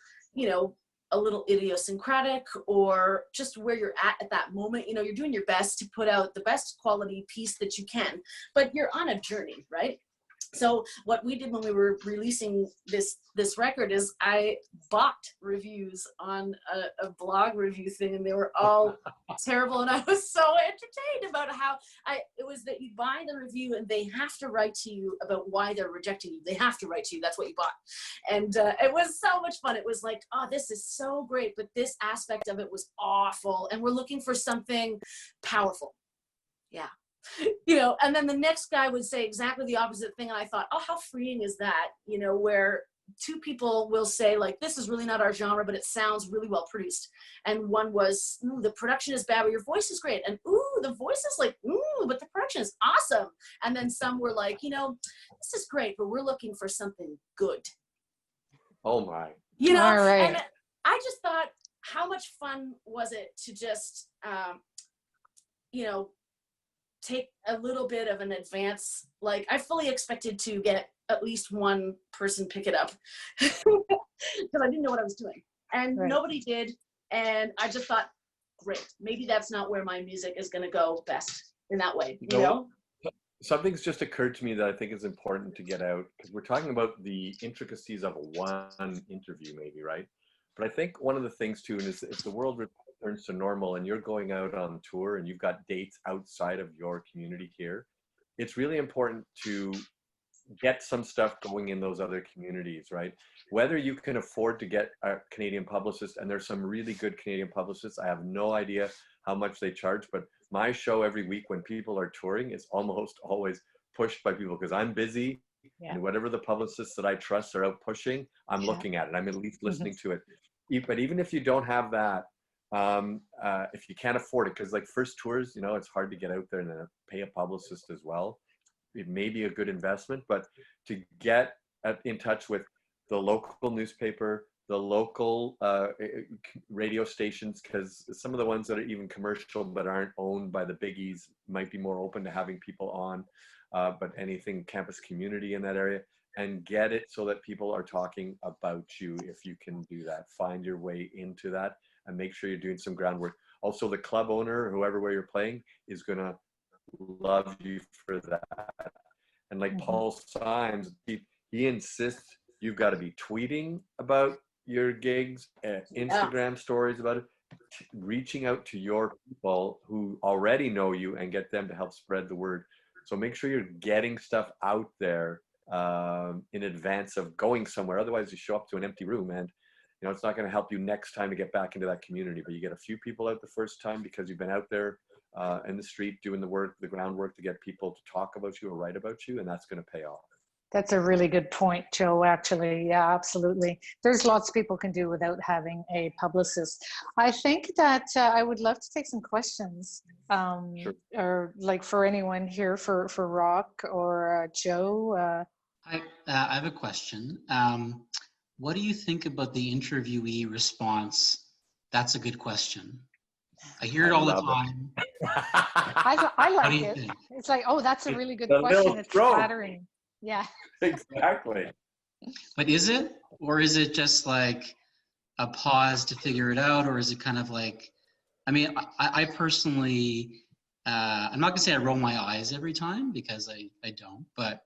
a little idiosyncratic, or just where you're at that moment. You're doing your best to put out the best quality piece that you can, but you're on a journey, right? So what we did when we were releasing this record is I bought reviews on a blog review thing, and they were all terrible. And I was so entertained about how it was that you buy the review and they have to write to you about why they're rejecting you. They have to write to you. That's what you bought. And it was so much fun. It was like, oh, this is so great, but this aspect of it was awful. And we're looking for something powerful. Yeah. And then the next guy would say exactly the opposite thing. And I thought, oh, how freeing is that? Where two people will say, like, this is really not our genre, but it sounds really well produced. And one was, the production is bad, but your voice is great. And the voice is like, but the production is awesome. And then some were like, this is great, but we're looking for something good. Oh my. All right. And I just thought, how much fun was it to just, take a little bit of an advance. Like, I fully expected to get at least one person pick it up because I didn't know what I was doing, and nobody did. And I just thought, great, maybe that's not where my music is going to go best in that way. Something's just occurred to me that I think is important to get out, because we're talking about the intricacies of one interview, maybe, right? But I think one of the things too is if the world returns to normal and you're going out on tour and you've got dates outside of your community here, it's really important to get some stuff going in those other communities, right? Whether you can afford to get a Canadian publicist, and there's some really good Canadian publicists. I have no idea how much they charge, but my show every week when people are touring is almost always pushed by people because I'm busy. Yeah. And whatever the publicists that I trust are out pushing, I'm looking at it. I'm at least listening to it. But even if you don't have that, if you can't afford it, because like first tours, it's hard to get out there and then pay a publicist as well. It may be a good investment, but to get in touch with the local newspaper, the local radio stations, because some of the ones that are even commercial but aren't owned by the biggies might be more open to having people on, but anything campus community in that area, and get it so that people are talking about you. If you can do that, find your way into that and make sure you're doing some groundwork. Also, the club owner, whoever where you're playing, is going to love you for that. And like Paul Symes, he insists you've got to be tweeting about your gigs, Instagram stories about it. reaching out to your people who already know you and get them to help spread the word. So make sure you're getting stuff out there in advance of going somewhere. Otherwise, you show up to an empty room, and it's not going to help you next time to get back into that community. But you get a few people out the first time because you've been out there in the street doing the work, the groundwork to get people to talk about you or write about you, and that's going to pay off. That's a really good point, Joe, actually. Yeah, absolutely. There's lots people can do without having a publicist. I think that I would love to take some questions, Sure. or like for anyone here, for Roch or Joe. I have a question. What do you think about the interviewee response? That's a good question. I hear it all the time. I What do like you it. think? It's like, oh, that's a really good The question. little It's throat. flattering. Yeah. Exactly. But is it? Or is it just like a pause to figure it out? Or is it kind of like, I mean, I personally, I'm not gonna say I roll my eyes every time because I don't, but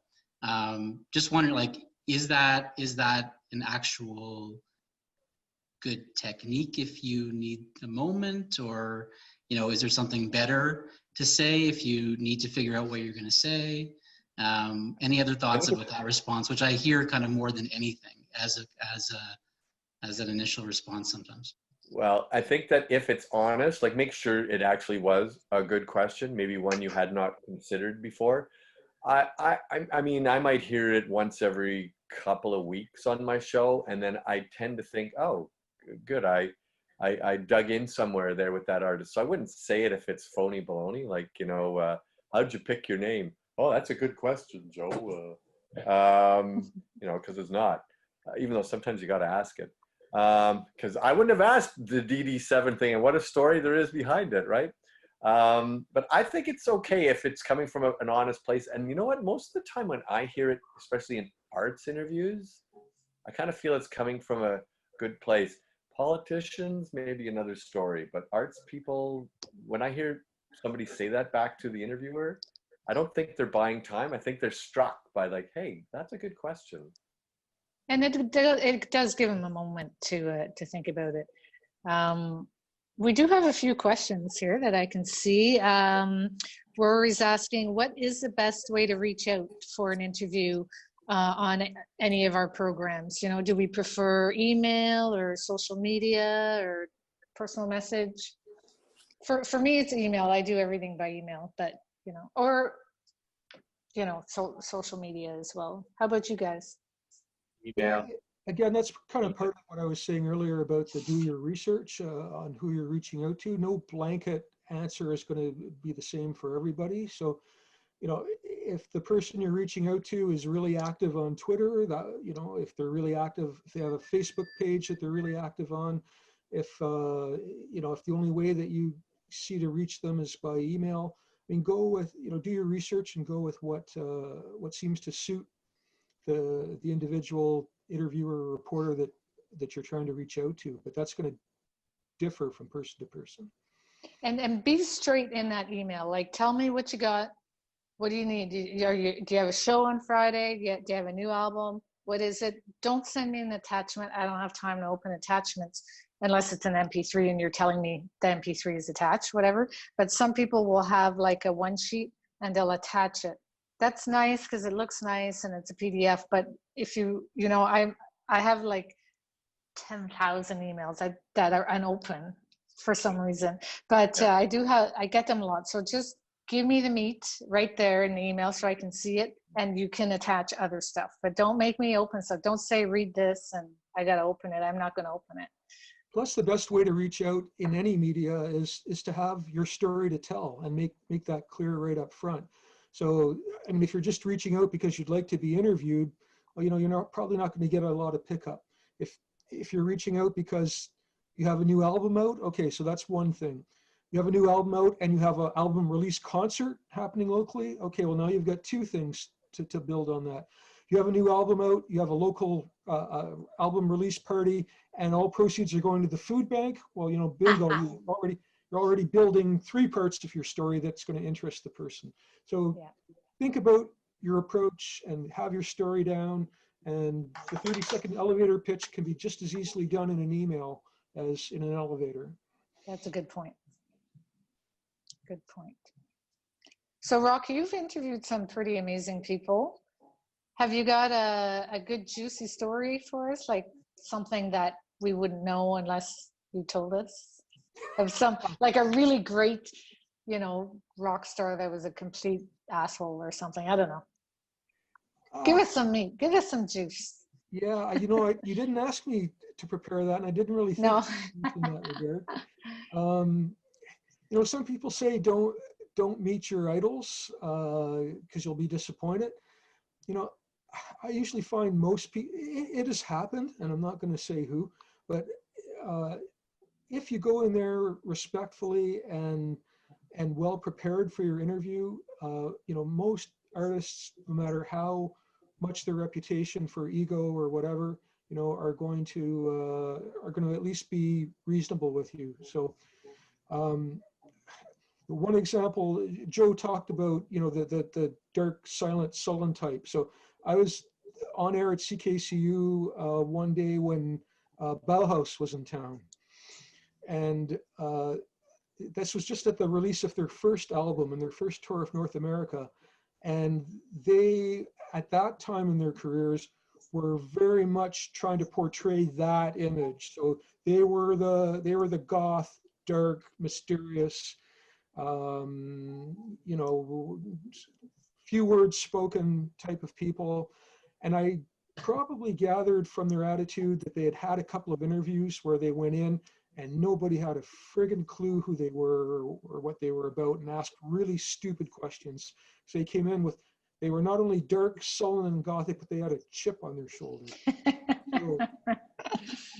just wondering, like, is that an actual good technique if you need a moment? Or, is there something better to say if you need to figure out what you're gonna say? Any other thoughts about that response, which I hear kind of more than anything as an initial response sometimes? Well, I think that if it's honest, like make sure it actually was a good question, maybe one you had not considered before. I mean, I might hear it once every couple of weeks on my show, and then I tend to think, oh, good, I dug in somewhere there with that artist. So I wouldn't say it if it's phony baloney, like, how'd you pick your name? Oh, that's a good question, Joe. Because it's not, even though sometimes you got to ask it. Because I wouldn't have asked the DD7 thing and what a story there is behind it, right? But I think it's okay if it's coming from an honest place. And you know what? Most of the time when I hear it, especially in arts interviews, I kind of feel it's coming from a good place. Politicians, maybe another story, but arts people, when I hear somebody say that back to the interviewer, I don't think they're buying time. I think they're struck by like, hey, that's a good question. And it does give them a moment to think about it. We do have a few questions here that I can see. Rory's asking, what is the best way to reach out for an interview on any of our programs? Do we prefer email or social media or personal message? For me, it's email. I do everything by email, but or social media as well. How about you guys? Email. Again, that's kind of part of what I was saying earlier about the do your research on who you're reaching out to. No blanket answer is going to be the same for everybody. So, if the person you're reaching out to is really active on Twitter, if they're really active, if they have a Facebook page that they're really active on, if if the only way that you see to reach them is by email, I mean, go with, do your research and go with what seems to suit the individual interviewer or reporter that you're trying to reach out to. But that's going to differ from person to person. And be straight in that email. Like, tell me what you got. What do you need? Do you have a show on Friday? Do you have a new album? What is it? Don't send me an attachment. I don't have time to open attachments unless it's an MP3 and you're telling me the MP3 is attached, whatever. But some people will have like a one sheet and they'll attach it. That's nice because it looks nice and it's a PDF. But if I have like 10,000 emails that are unopened for some reason. But I get them a lot. So just give me the meat right there in the email so I can see it, and you can attach other stuff. But don't make me open stuff. Don't say read this and I got to open it. I'm not going to open it. Plus, the best way to reach out in any media is to have your story to tell and make that clear right up front. So, I mean, if you're just reaching out because you'd like to be interviewed, well, you're probably not going to get a lot of pickup. If you're reaching out because you have a new album out, okay, so that's one thing. You have a new album out and you have an album release concert happening locally, okay, well, now you've got two things to build on that. You have a new album out, you have a local album release party, and all proceeds are going to the food bank. Well, bingo, you're already building three parts of your story that's going to interest the person. So think about your approach and have your story down. And the 30-second elevator pitch can be just as easily done in an email as in an elevator. That's a good point. Good point. So Roch, you've interviewed some pretty amazing people. Have you got a good juicy story for us? Like something that we wouldn't know unless you told us? Of some, like a really great, you know, rock star that was a complete asshole or something. I don't know. Give us some meat. Give us some juice. Yeah, you know, you didn't ask me to prepare that, and I didn't really think No. in that regard. You know, some people say don't meet your idols because you'll be disappointed. You know, I usually find most people, it has happened, and I'm not going to say who, but if you go in there respectfully and well prepared for your interview, you know, most artists, no matter how much their reputation for ego or whatever, you know, are going to at least be reasonable with you. So one example, Joe talked about, you know, the dark, silent, sullen type. So I was on air at CKCU one day when Bauhaus was in town. And this was just at the release of their first album and their first tour of North America. And they, at that time in their careers, were very much trying to portray that image. So they were the goth, dark, mysterious, you know, few words spoken type of people. And I probably gathered from their attitude that they had had a couple of interviews where they went in and nobody had a friggin' clue who they were or what they were about, and asked really stupid questions. So they came in with, they were not only dark, sullen, and gothic, but they had a chip on their shoulder.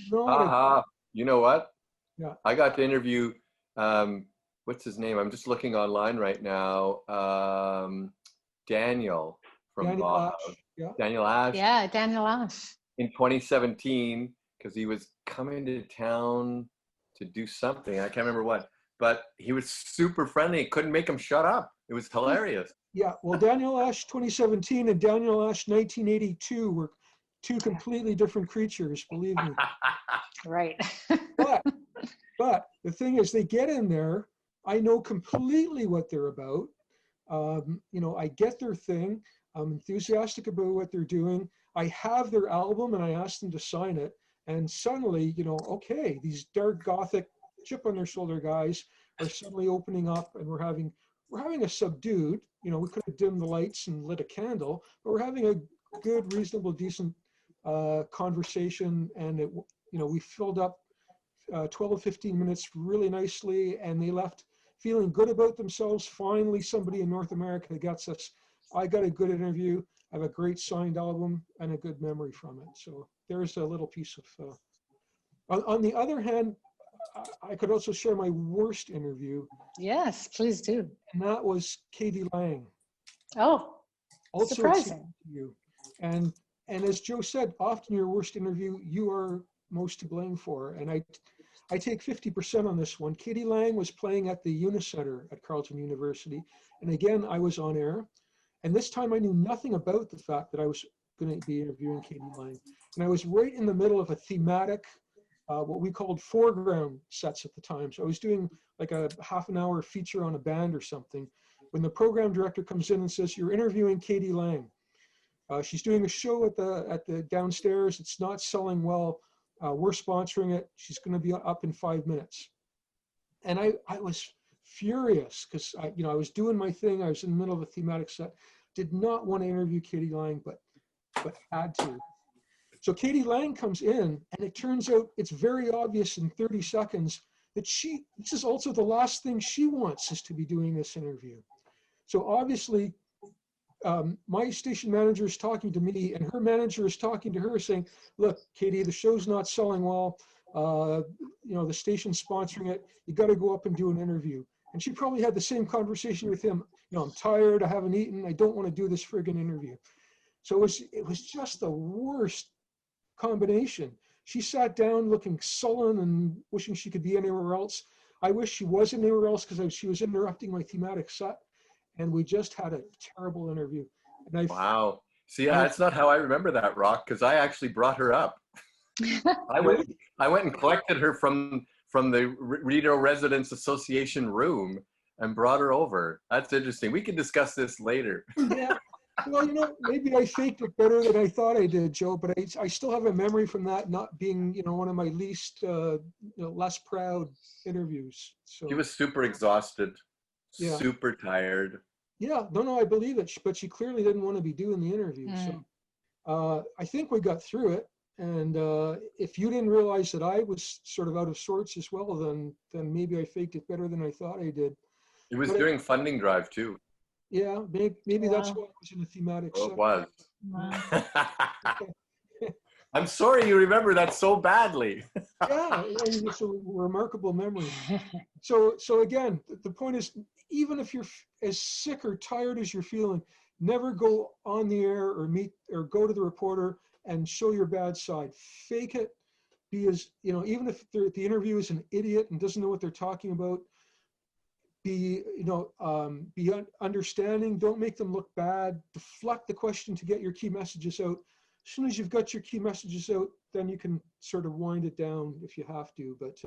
So, you know what? Yeah. I got to interview, what's his name? I'm just looking online right now. Daniel from Daniel Ash. Yeah. Daniel Ash. Yeah, Daniel Ash. In 2017, because he was coming to town to do something. I can't remember what, but he was super friendly. Couldn't make him shut up. It was hilarious. Yeah, well, Daniel Ash 2017 and Daniel Ash 1982 were two completely different creatures, believe me. Right. But the thing is, they get in there, I know completely what they're about. You know, I get their thing. I'm enthusiastic about what they're doing. I have their album and I asked them to sign it. And suddenly, you know, okay, these dark gothic chip on their shoulder guys are suddenly opening up, and we're having a subdued, you know, we could have dimmed the lights and lit a candle, but we're having a good, reasonable, decent conversation. And it, you know, we filled up 12, 15 minutes really nicely, and they left feeling good about themselves. Finally, somebody in North America gets us. I got a good interview. I have a great signed album and a good memory from it. So there's a little piece of, on the other hand, I could also share my worst interview. Yes, please do. And that was Katie Lang. Oh, Also surprising. you. And as Joe said, often your worst interview, you are most to blame for. And I take 50% on this one. Katie Lang was playing at the Unicenter at Carleton University. And again, I was on air. And this time I knew nothing about the fact that I was going to be interviewing Katie Lang. And I was right in the middle of a thematic, what we called foreground sets at the time. So I was doing like a half an hour feature on a band or something, when the program director comes in and says, "You're interviewing Katie Lang. She's doing a show at the downstairs. It's not selling well. We're sponsoring it. She's going to be up in 5 minutes." And I was furious because I was doing my thing. I was in the middle of a thematic set. Did not want to interview Katie Lang, but had to. So Katie Lang comes in, and it turns out it's very obvious in 30 seconds that this is also the last thing she wants, is to be doing this interview. So obviously, my station manager is talking to me, and her manager is talking to her, saying, "Look, Katie, the show's not selling well. The station's sponsoring it. You got to go up and do an interview." And she probably had the same conversation with him. "I'm tired. I haven't eaten. I don't want to do this friggin' interview." So it was just the worst combination. She sat down looking sullen and wishing she could be anywhere else. I wish she was anywhere else because she was interrupting my thematic set. And we just had a terrible interview. And wow. See, that's not how I remember that, Roch, because I actually brought her up. I went and collected her from from the Rideau Residents Association room and brought her over. That's interesting. We can discuss this later. Yeah. Well, maybe I faked it better than I thought I did, Joe, but I still have a memory from that not being, one of my least, less proud interviews. So She was super exhausted, Yeah. super tired. Yeah, no, I believe it, but she clearly didn't want to be doing the interview. So I think we got through it. And if you didn't realize that I was sort of out of sorts as well, then maybe I faked it better than I thought I did. It was But during funding drive too. Yeah, maybe that's Wow. why I was in the thematic. Oh, it section. was. Wow. I'm sorry you remember that so badly. Yeah, it's a remarkable memory. So again, the point is, even if you're as sick or tired as you're feeling, never go on the air or go to the reporter and show your bad side. Fake it. Be as, even if the interview is an idiot and doesn't know what they're talking about, be understanding. Don't make them look bad. Deflect the question to get your key messages out. As soon as you've got your key messages out, then you can sort of wind it down if you have to. But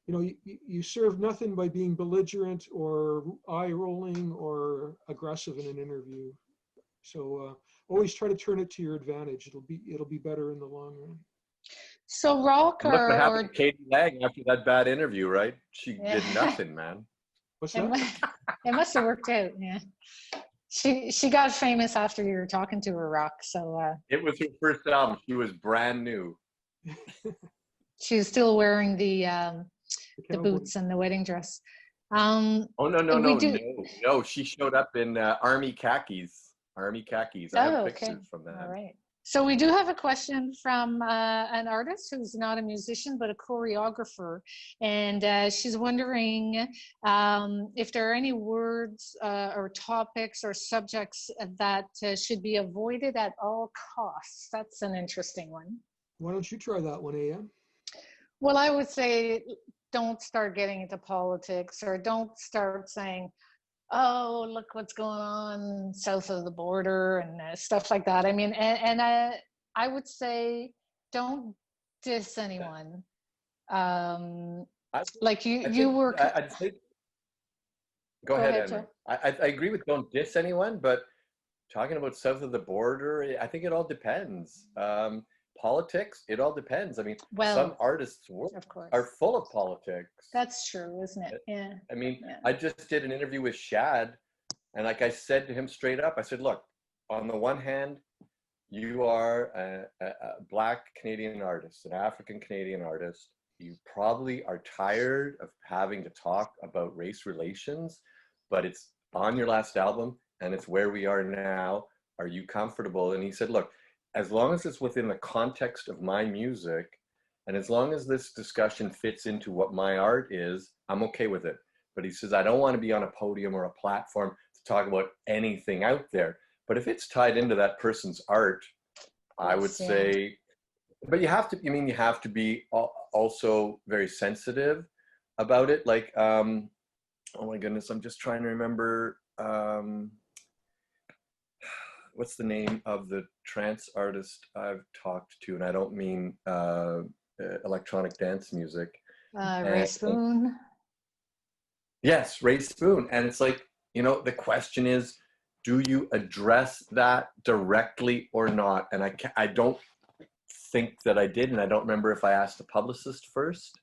you serve nothing by being belligerent or eye rolling or aggressive in an interview. So always try to turn it to your advantage. It'll be better in the long run. So Roch Look what happened or to Katie Lang after that bad interview, right? She Yeah. did nothing, man. What's it that? must have worked out. Yeah. She got famous after you were talking to her, Roch. So It was her first album. She was brand new. she was still wearing the Cowboy. boots and the wedding dress. Oh, no. We do- No, she showed up in army khakis. Army khakis. I have Oh, okay. pictures from that. All right. So we do have a question from an artist who's not a musician, but a choreographer. And she's wondering if there are any words or topics or subjects that should be avoided at all costs. That's an interesting one. Why don't you try that one, AM? Well, I would say don't start getting into politics, or don't start saying, oh, look what's going on south of the border and stuff like that. I mean, and I would say don't diss anyone. Like you were. I'd say, go ahead, Anne. Joe. I agree with don't diss anyone, but talking about south of the border, I think it all depends. Politics, it all depends. I mean, Well, some artists' work of course. are full of politics. That's true, isn't it? Yeah. I mean, Yeah. I just did an interview with Shad, and like I said to him straight up, I said, look, on the one hand, you are a Black Canadian artist, an African Canadian artist. You probably are tired of having to talk about race relations, but it's on your last album, and it's where we are now. Are you comfortable? And he said, look, as long as it's within the context of my music, and as long as this discussion fits into what my art is, I'm okay with it. But he says, I don't want to be on a podium or a platform to talk about anything out there. But if it's tied into that person's art, I would say, but you have to be also very sensitive about it. Like, oh my goodness, I'm just trying to remember, what's the name of the trance artist I've talked to? And I don't mean electronic dance music. Ray Spoon. Yes, Ray Spoon. And it's like, the question is, do you address that directly or not? And I don't think that I did, and I don't remember if I asked a publicist first.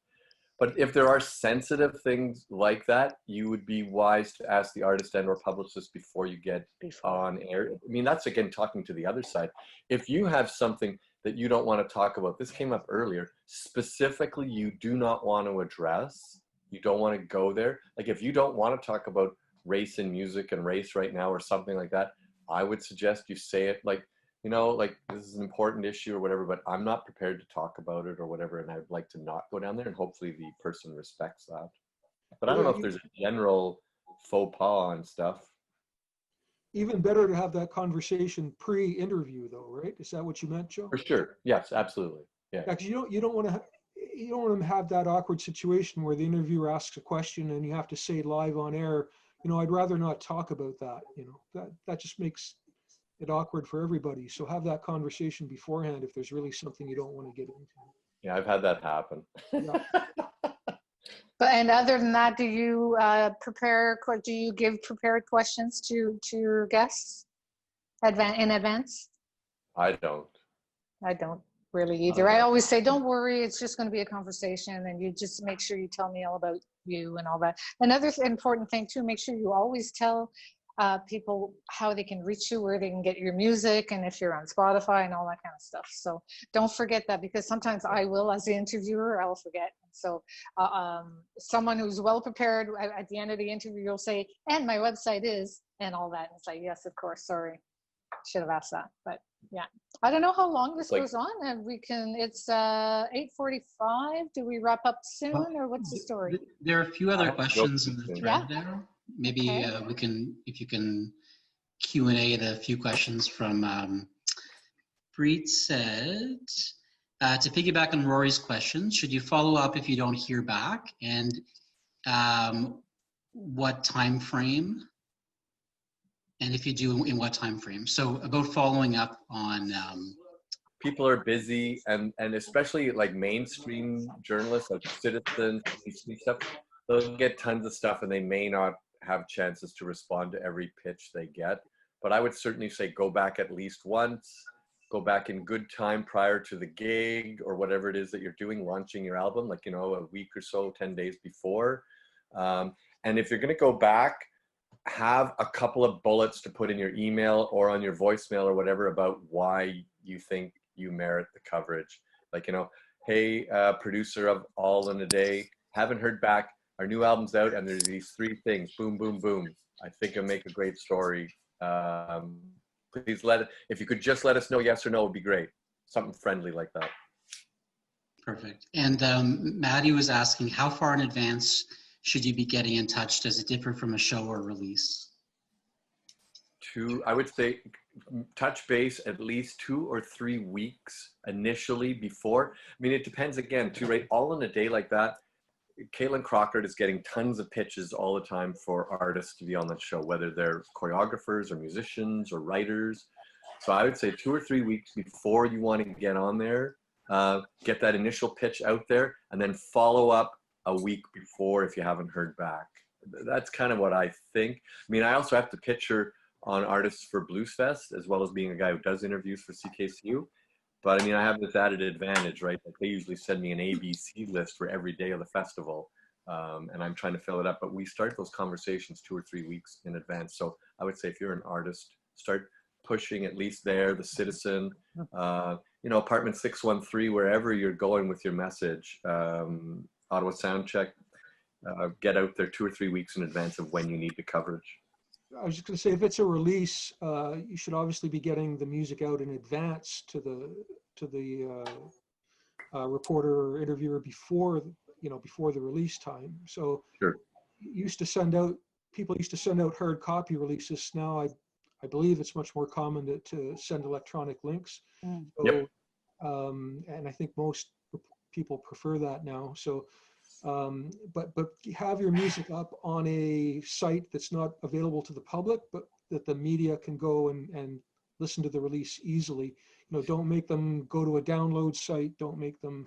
But if there are sensitive things like that, you would be wise to ask the artist and or publicist before you get on air. I mean, that's again talking to the other side. If you have something that you don't want to talk about, this came up earlier, specifically you do not want to address, you don't want to go there. Like if you don't want to talk about race in music and race right now or something like that, I would suggest you say it like, like this is an important issue or whatever, but I'm not prepared to talk about it or whatever, and I'd like to not go down there, and hopefully the person respects that. But I don't know if there's a general faux pas and stuff. Even better to have that conversation pre-interview though, right? Is that what you meant, Joe? For sure. Yes, absolutely. Yeah. Because you don't want to have that awkward situation where the interviewer asks a question and you have to say live on air, I'd rather not talk about that. That just makes it awkward for everybody. So have that conversation beforehand if there's really something you don't want to get into. Yeah, I've had that happen. Yeah. But and other than that, do you do you give prepared questions to your guests in advance? I don't. I don't really either. I always say, don't worry, it's just going to be a conversation, and you just make sure you tell me all about you and all that. Another important thing too, make sure you always tell people how they can reach you, where they can get your music, and if you're on Spotify and all that kind of stuff. So don't forget that, because sometimes I will, as the interviewer, I'll forget. So someone who's well prepared at the end of the interview, you'll say, and my website is, and all that. And it's like, yes, of course, sorry, should have asked that. But yeah, I don't know how long this goes on, and we can, it's 8:45. Do we wrap up soon, or what's the story? There are a few other questions in the thread there. Maybe Okay. we can, if you can Q&A the few questions from Preet said, to piggyback on Rory's question, should you follow up if you don't hear back, and what time frame? And if you do, in what time frame? So about following up on People are busy, and especially like mainstream journalists like Citizen stuff, they'll get tons of stuff and they may not have chances to respond to every pitch they get. But I would certainly say go back at least once, go back in good time prior to the gig or whatever it is that you're doing, launching your album, like, you know, a week or so, 10 days before. And if you're going to go back, have a couple of bullets to put in your email or on your voicemail or whatever about why you think you merit the coverage. Like, you know, hey, producer of All in a Day, haven't heard back. Our new album's out and there's these 3 things, boom, boom, boom. I think it'll make a great story. Please if you could just let us know yes or no, would be great. Something friendly like that. Perfect. And Maddie was asking, how far in advance should you be getting in touch? Does it differ from a show or release? I would say touch base at least 2 or 3 weeks initially before. I mean, it depends again too, right? All in a Day like that, Caitlin Crockett is getting tons of pitches all the time for artists to be on that show, whether they're choreographers or musicians or writers. So I would say 2 or 3 weeks before you want to get on there, get that initial pitch out there, and then follow up a week before if you haven't heard back. That's kind of what I think. I mean, I also have to picture on artists for Bluesfest, as well as being a guy who does interviews for CKCU. But I mean, I have this added advantage, right? Like they usually send me an ABC list for every day of the festival, and I'm trying to fill it up. But we start those conversations 2 or 3 weeks in advance. So I would say if you're an artist, start pushing at least there, the Citizen, you know, Apartment 613, wherever you're going with your message, Ottawa Soundcheck, get out there 2 or 3 weeks in advance of when you need the coverage. I was just going to say, if it's a release, you should obviously be getting the music out in advance to the reporter or interviewer before the release time. So sure. People used to send out hard copy releases. Now I believe it's much more common to send electronic links. So, yep. And I think most people prefer that now. So. But have your music up on a site that's not available to the public, but that the media can go and listen to the release easily. You know, don't make them go to a download site. Don't make them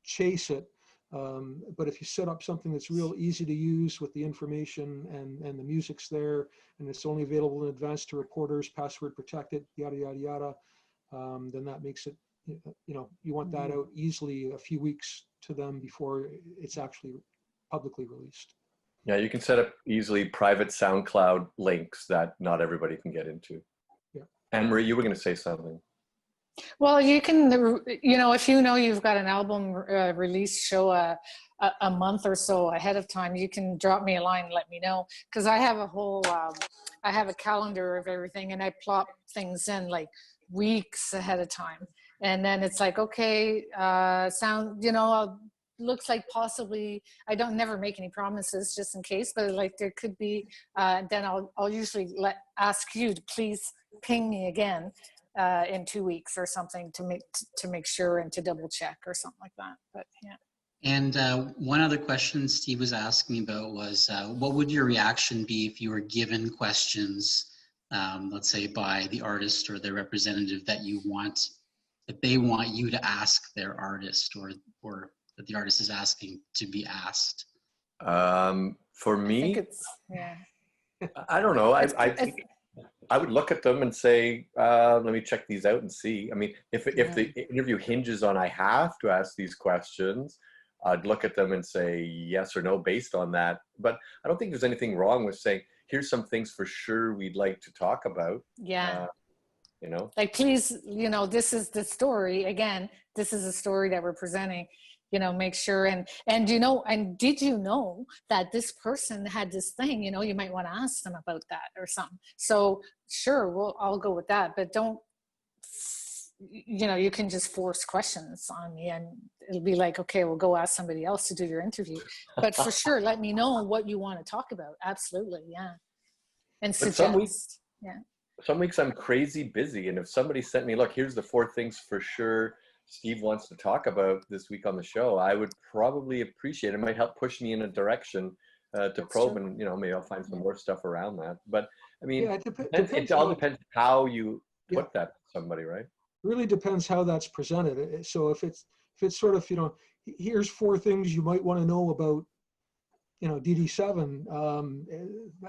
chase it. But if you set up something that's real easy to use with the information and the music's there, and it's only available in advance to reporters, password protected, yada, yada, yada, then that makes it, you know, you want that out easily a few weeks to them before it's actually publicly released. Yeah, you can set up easily private SoundCloud links that not everybody can get into. Yeah. Anne Marie, you were going to say something. Well, you can, you know, if you know you've got an album release show a month or so ahead of time, you can drop me a line and let me know, because I have a whole, I have a calendar of everything, and I plop things in like weeks ahead of time. And then it's like, okay, you know, looks like possibly, I don't never make any promises just in case, but like there could be, then I'll usually ask you to please ping me again in 2 weeks or something to make sure and to double check or something like that. But yeah. And one other question Steve was asking about was, what would your reaction be if you were given questions, let's say by the artist or their representative that they want you to ask their artist, or that the artist is asking to be asked? For I think me, it's, yeah. I don't know. It's, I it's, think I would look at them and say, let me check these out and see. I mean, if the interview hinges on I have to ask these questions, I'd look at them and say yes or no based on that. But I don't think there's anything wrong with saying, here's some things for sure we'd like to talk about. yeah. You know, Like, please, you know, this is the story. Again, this is a story that we're presenting. You know, make sure, and you know, and did you know that this person had this thing? You know, you might want to ask them about that or something. So sure, I'll go with that, but don't, you know, you can just force questions on me and it'll be like, okay, we'll go ask somebody else to do your interview. But for sure, let me know what you want to talk about. Absolutely, yeah. And but suggest, some weeks I'm crazy busy, and if somebody sent me, look, here's the 4 things for sure Steve wants to talk about this week on the show, I would probably appreciate it. It might help push me in a direction to That's probe, true. and you know, maybe I'll find some more stuff around that. But I mean, Yeah, it all depends how you Yeah. put that to somebody, right? really depends how that's presented. So if it's sort of, you know, here's 4 things you might want to know about, you know, DD7,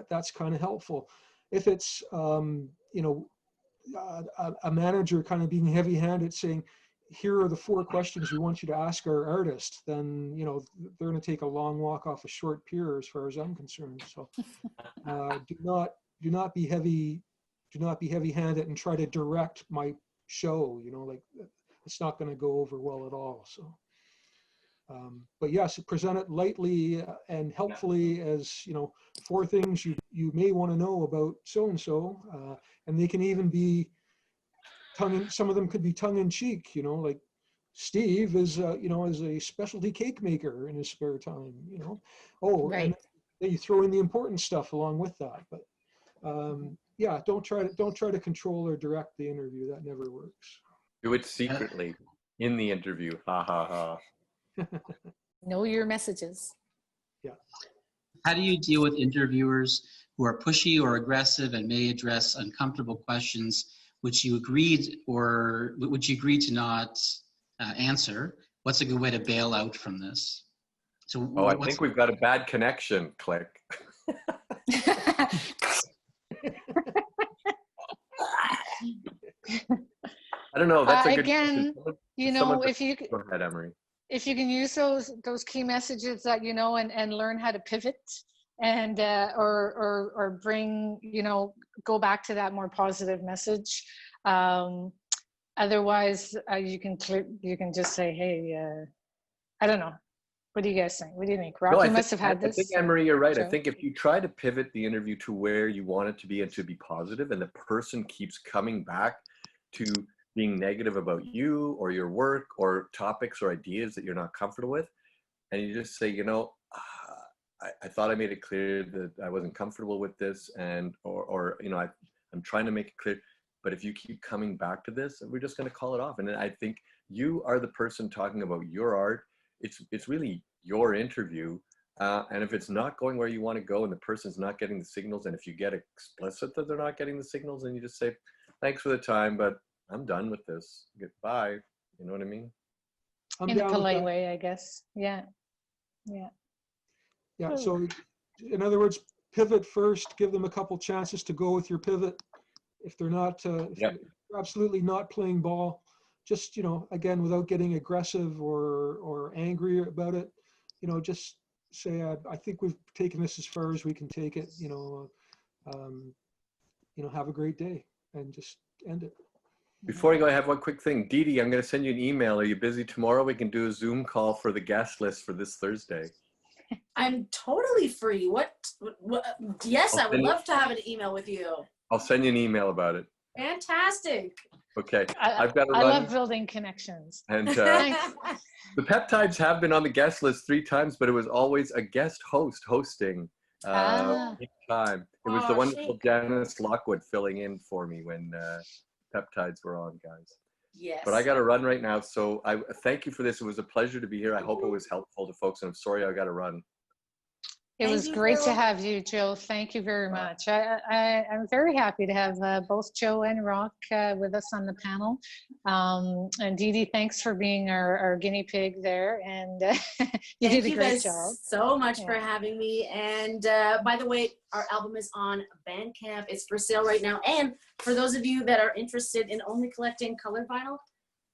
that's kind of helpful. If it's, you know, a manager kind of being heavy-handed saying, here are the 4 questions we want you to ask our artist, then, you know, they're going to take a long walk off a short pier as far as I'm concerned. So do not be heavy-handed and try to direct my show, you know, like it's not going to go over well at all. So but yes, present it lightly and helpfully as, you know, 4 things you may want to know about so-and-so, and they can even be some of them could be tongue-in-cheek, you know, like Steve is, you know, is a specialty cake maker in his spare time, you know. Oh, Right. and then you throw in the important stuff along with that. But yeah, don't try to control or direct the interview. That never works. Do it secretly in the interview. Ha ha ha. Know your messages. Yeah. How do you deal with interviewers who are pushy or aggressive and may address uncomfortable questions which you agreed to not answer? What's a good way to bail out from this? So Oh, I think we've got a bad connection. Click. I don't know. That's a good again, question. you know, if you Go ahead, Anne Marie. if you can use those key messages that you know and learn how to pivot and or bring, you know, go back to that more positive message. Otherwise, you can just say, hey, I don't know. What do you guys think? What do you think? Roch, you must have had this. I think, Anne Marie, you're right. Joe? I think if you try to pivot the interview to where you want it to be and to be positive, and the person keeps coming back to being negative about you or your work or topics or ideas that you're not comfortable with, and you just say, you know, I thought I made it clear that I wasn't comfortable with this, and or you know, I'm trying to make it clear, but if you keep coming back to this, we're just going to call it off. And I think you are the person talking about your art. It's really your interview, and if it's not going where you want to go, and the person's not getting the signals, and if you get explicit that they're not getting the signals, then you just say, thanks for the time, but I'm done with this. Goodbye. You know what I mean? I'm In a down with polite that. way, I guess. Yeah. Yeah. Yeah, so in other words, pivot first, give them a couple chances to go with your pivot. If they're not, if Yep. they're absolutely not playing ball, just, you know, again, without getting aggressive or angry about it, you know, just say, I think we've taken this as far as we can take it, you know, have a great day, and just end it. Before I go, I have one quick thing. DeeDee, I'm going to send you an email. Are you busy tomorrow? We can do a Zoom call for the guest list for this Thursday. I'm totally free. What yes, I would love to have an email with you. I'll send you an email about it. Fantastic. Okay, I've got to I run. love building connections. And the Peptides have been on the guest list 3 times, but it was always a guest host hosting each time. It was the wonderful Janice Lockwood filling in for me when Peptides were on, guys. Yes. But I got to run right now, so I thank you for this. It was a pleasure to be here. I hope it was helpful to folks, and I'm sorry I got to run. It Thank was you, great to Joe. have you, Joe. Thank you very much. I'm very happy to have both Joe and Roch with us on the panel. And DeeDee, thanks for being our guinea pig there. And you Thank did a you great guys job. so much for Yeah. having me. And by the way, our album is on Bandcamp. It's for sale right now. And for those of you that are interested in only collecting colored vinyl,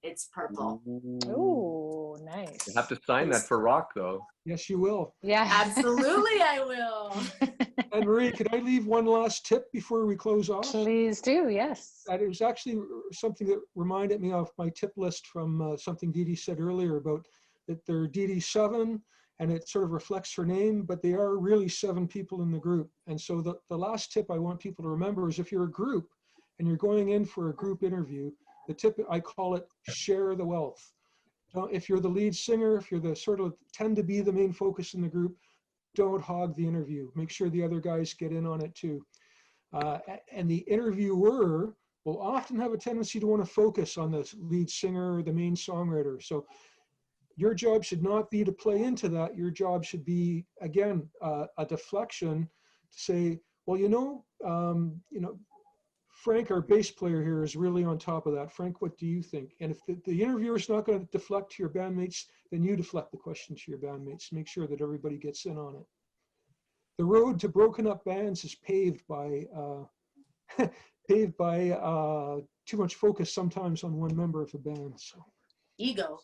it's purple. Oh, nice. You have to sign that for Roch, though. Yes, you will. Yeah. Absolutely, I will. Anne Marie, could I leave one last tip before we close off? Please do, yes. That it was actually something that reminded me of my tip list from something DeeDee said earlier about that they're DeeDee 7, and it sort of reflects her name, but they are really 7 people in the group. And so the last tip I want people to remember is if you're a group and you're going in for a group interview, the tip, I call it share the wealth. If you're the lead singer, if you're the sort of tend to be the main focus in the group, don't hog the interview. Make sure the other guys get in on it too. And the interviewer will often have a tendency to want to focus on the lead singer or the main songwriter. So your job should not be to play into that. Your job should be, again, a deflection to say, well, Frank, our bass player here, is really on top of that. Frank, what do you think? And if the interviewer's not going to deflect to your bandmates, then you deflect the question to your bandmates. Make sure that everybody gets in on it. The road to broken up bands is paved by too much focus sometimes on one member of a band. So Ego.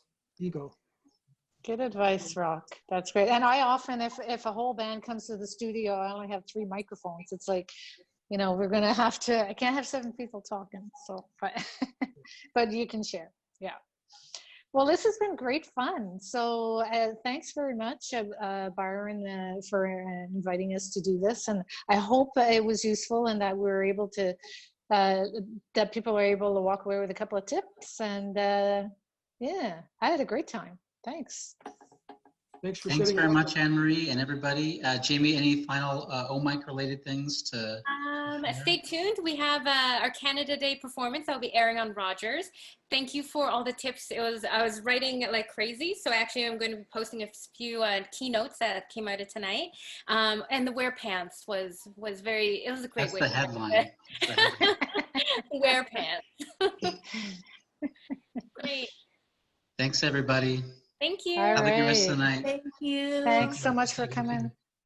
Good advice, Roch. That's great. And I often, if a whole band comes to the studio, I only have 3 microphones. It's like, we're going to have to, I can't have 7 people talking. So, but you can share. Yeah. Well, this has been great fun. So thanks very much, Byron, for inviting us to do this. And I hope it was useful and that we're able to, that people are able to walk away with a couple of tips. And yeah, I had a great time. Thanks. Thanks Thanks setting very up. much, Anne Marie and everybody. Jamie, any final OMIC related things to? Stay tuned. We have our Canada Day performance that will be airing on Rogers. Thank you for all the tips. I was writing like crazy, so actually I'm going to be posting a few keynotes that came out of tonight. And the wear pants was very. It was a great way. That's the headline. Wear pants. Great. Thanks, everybody. Thank you. All Have a good rest right. of the night. Thank you. Thanks so much for coming.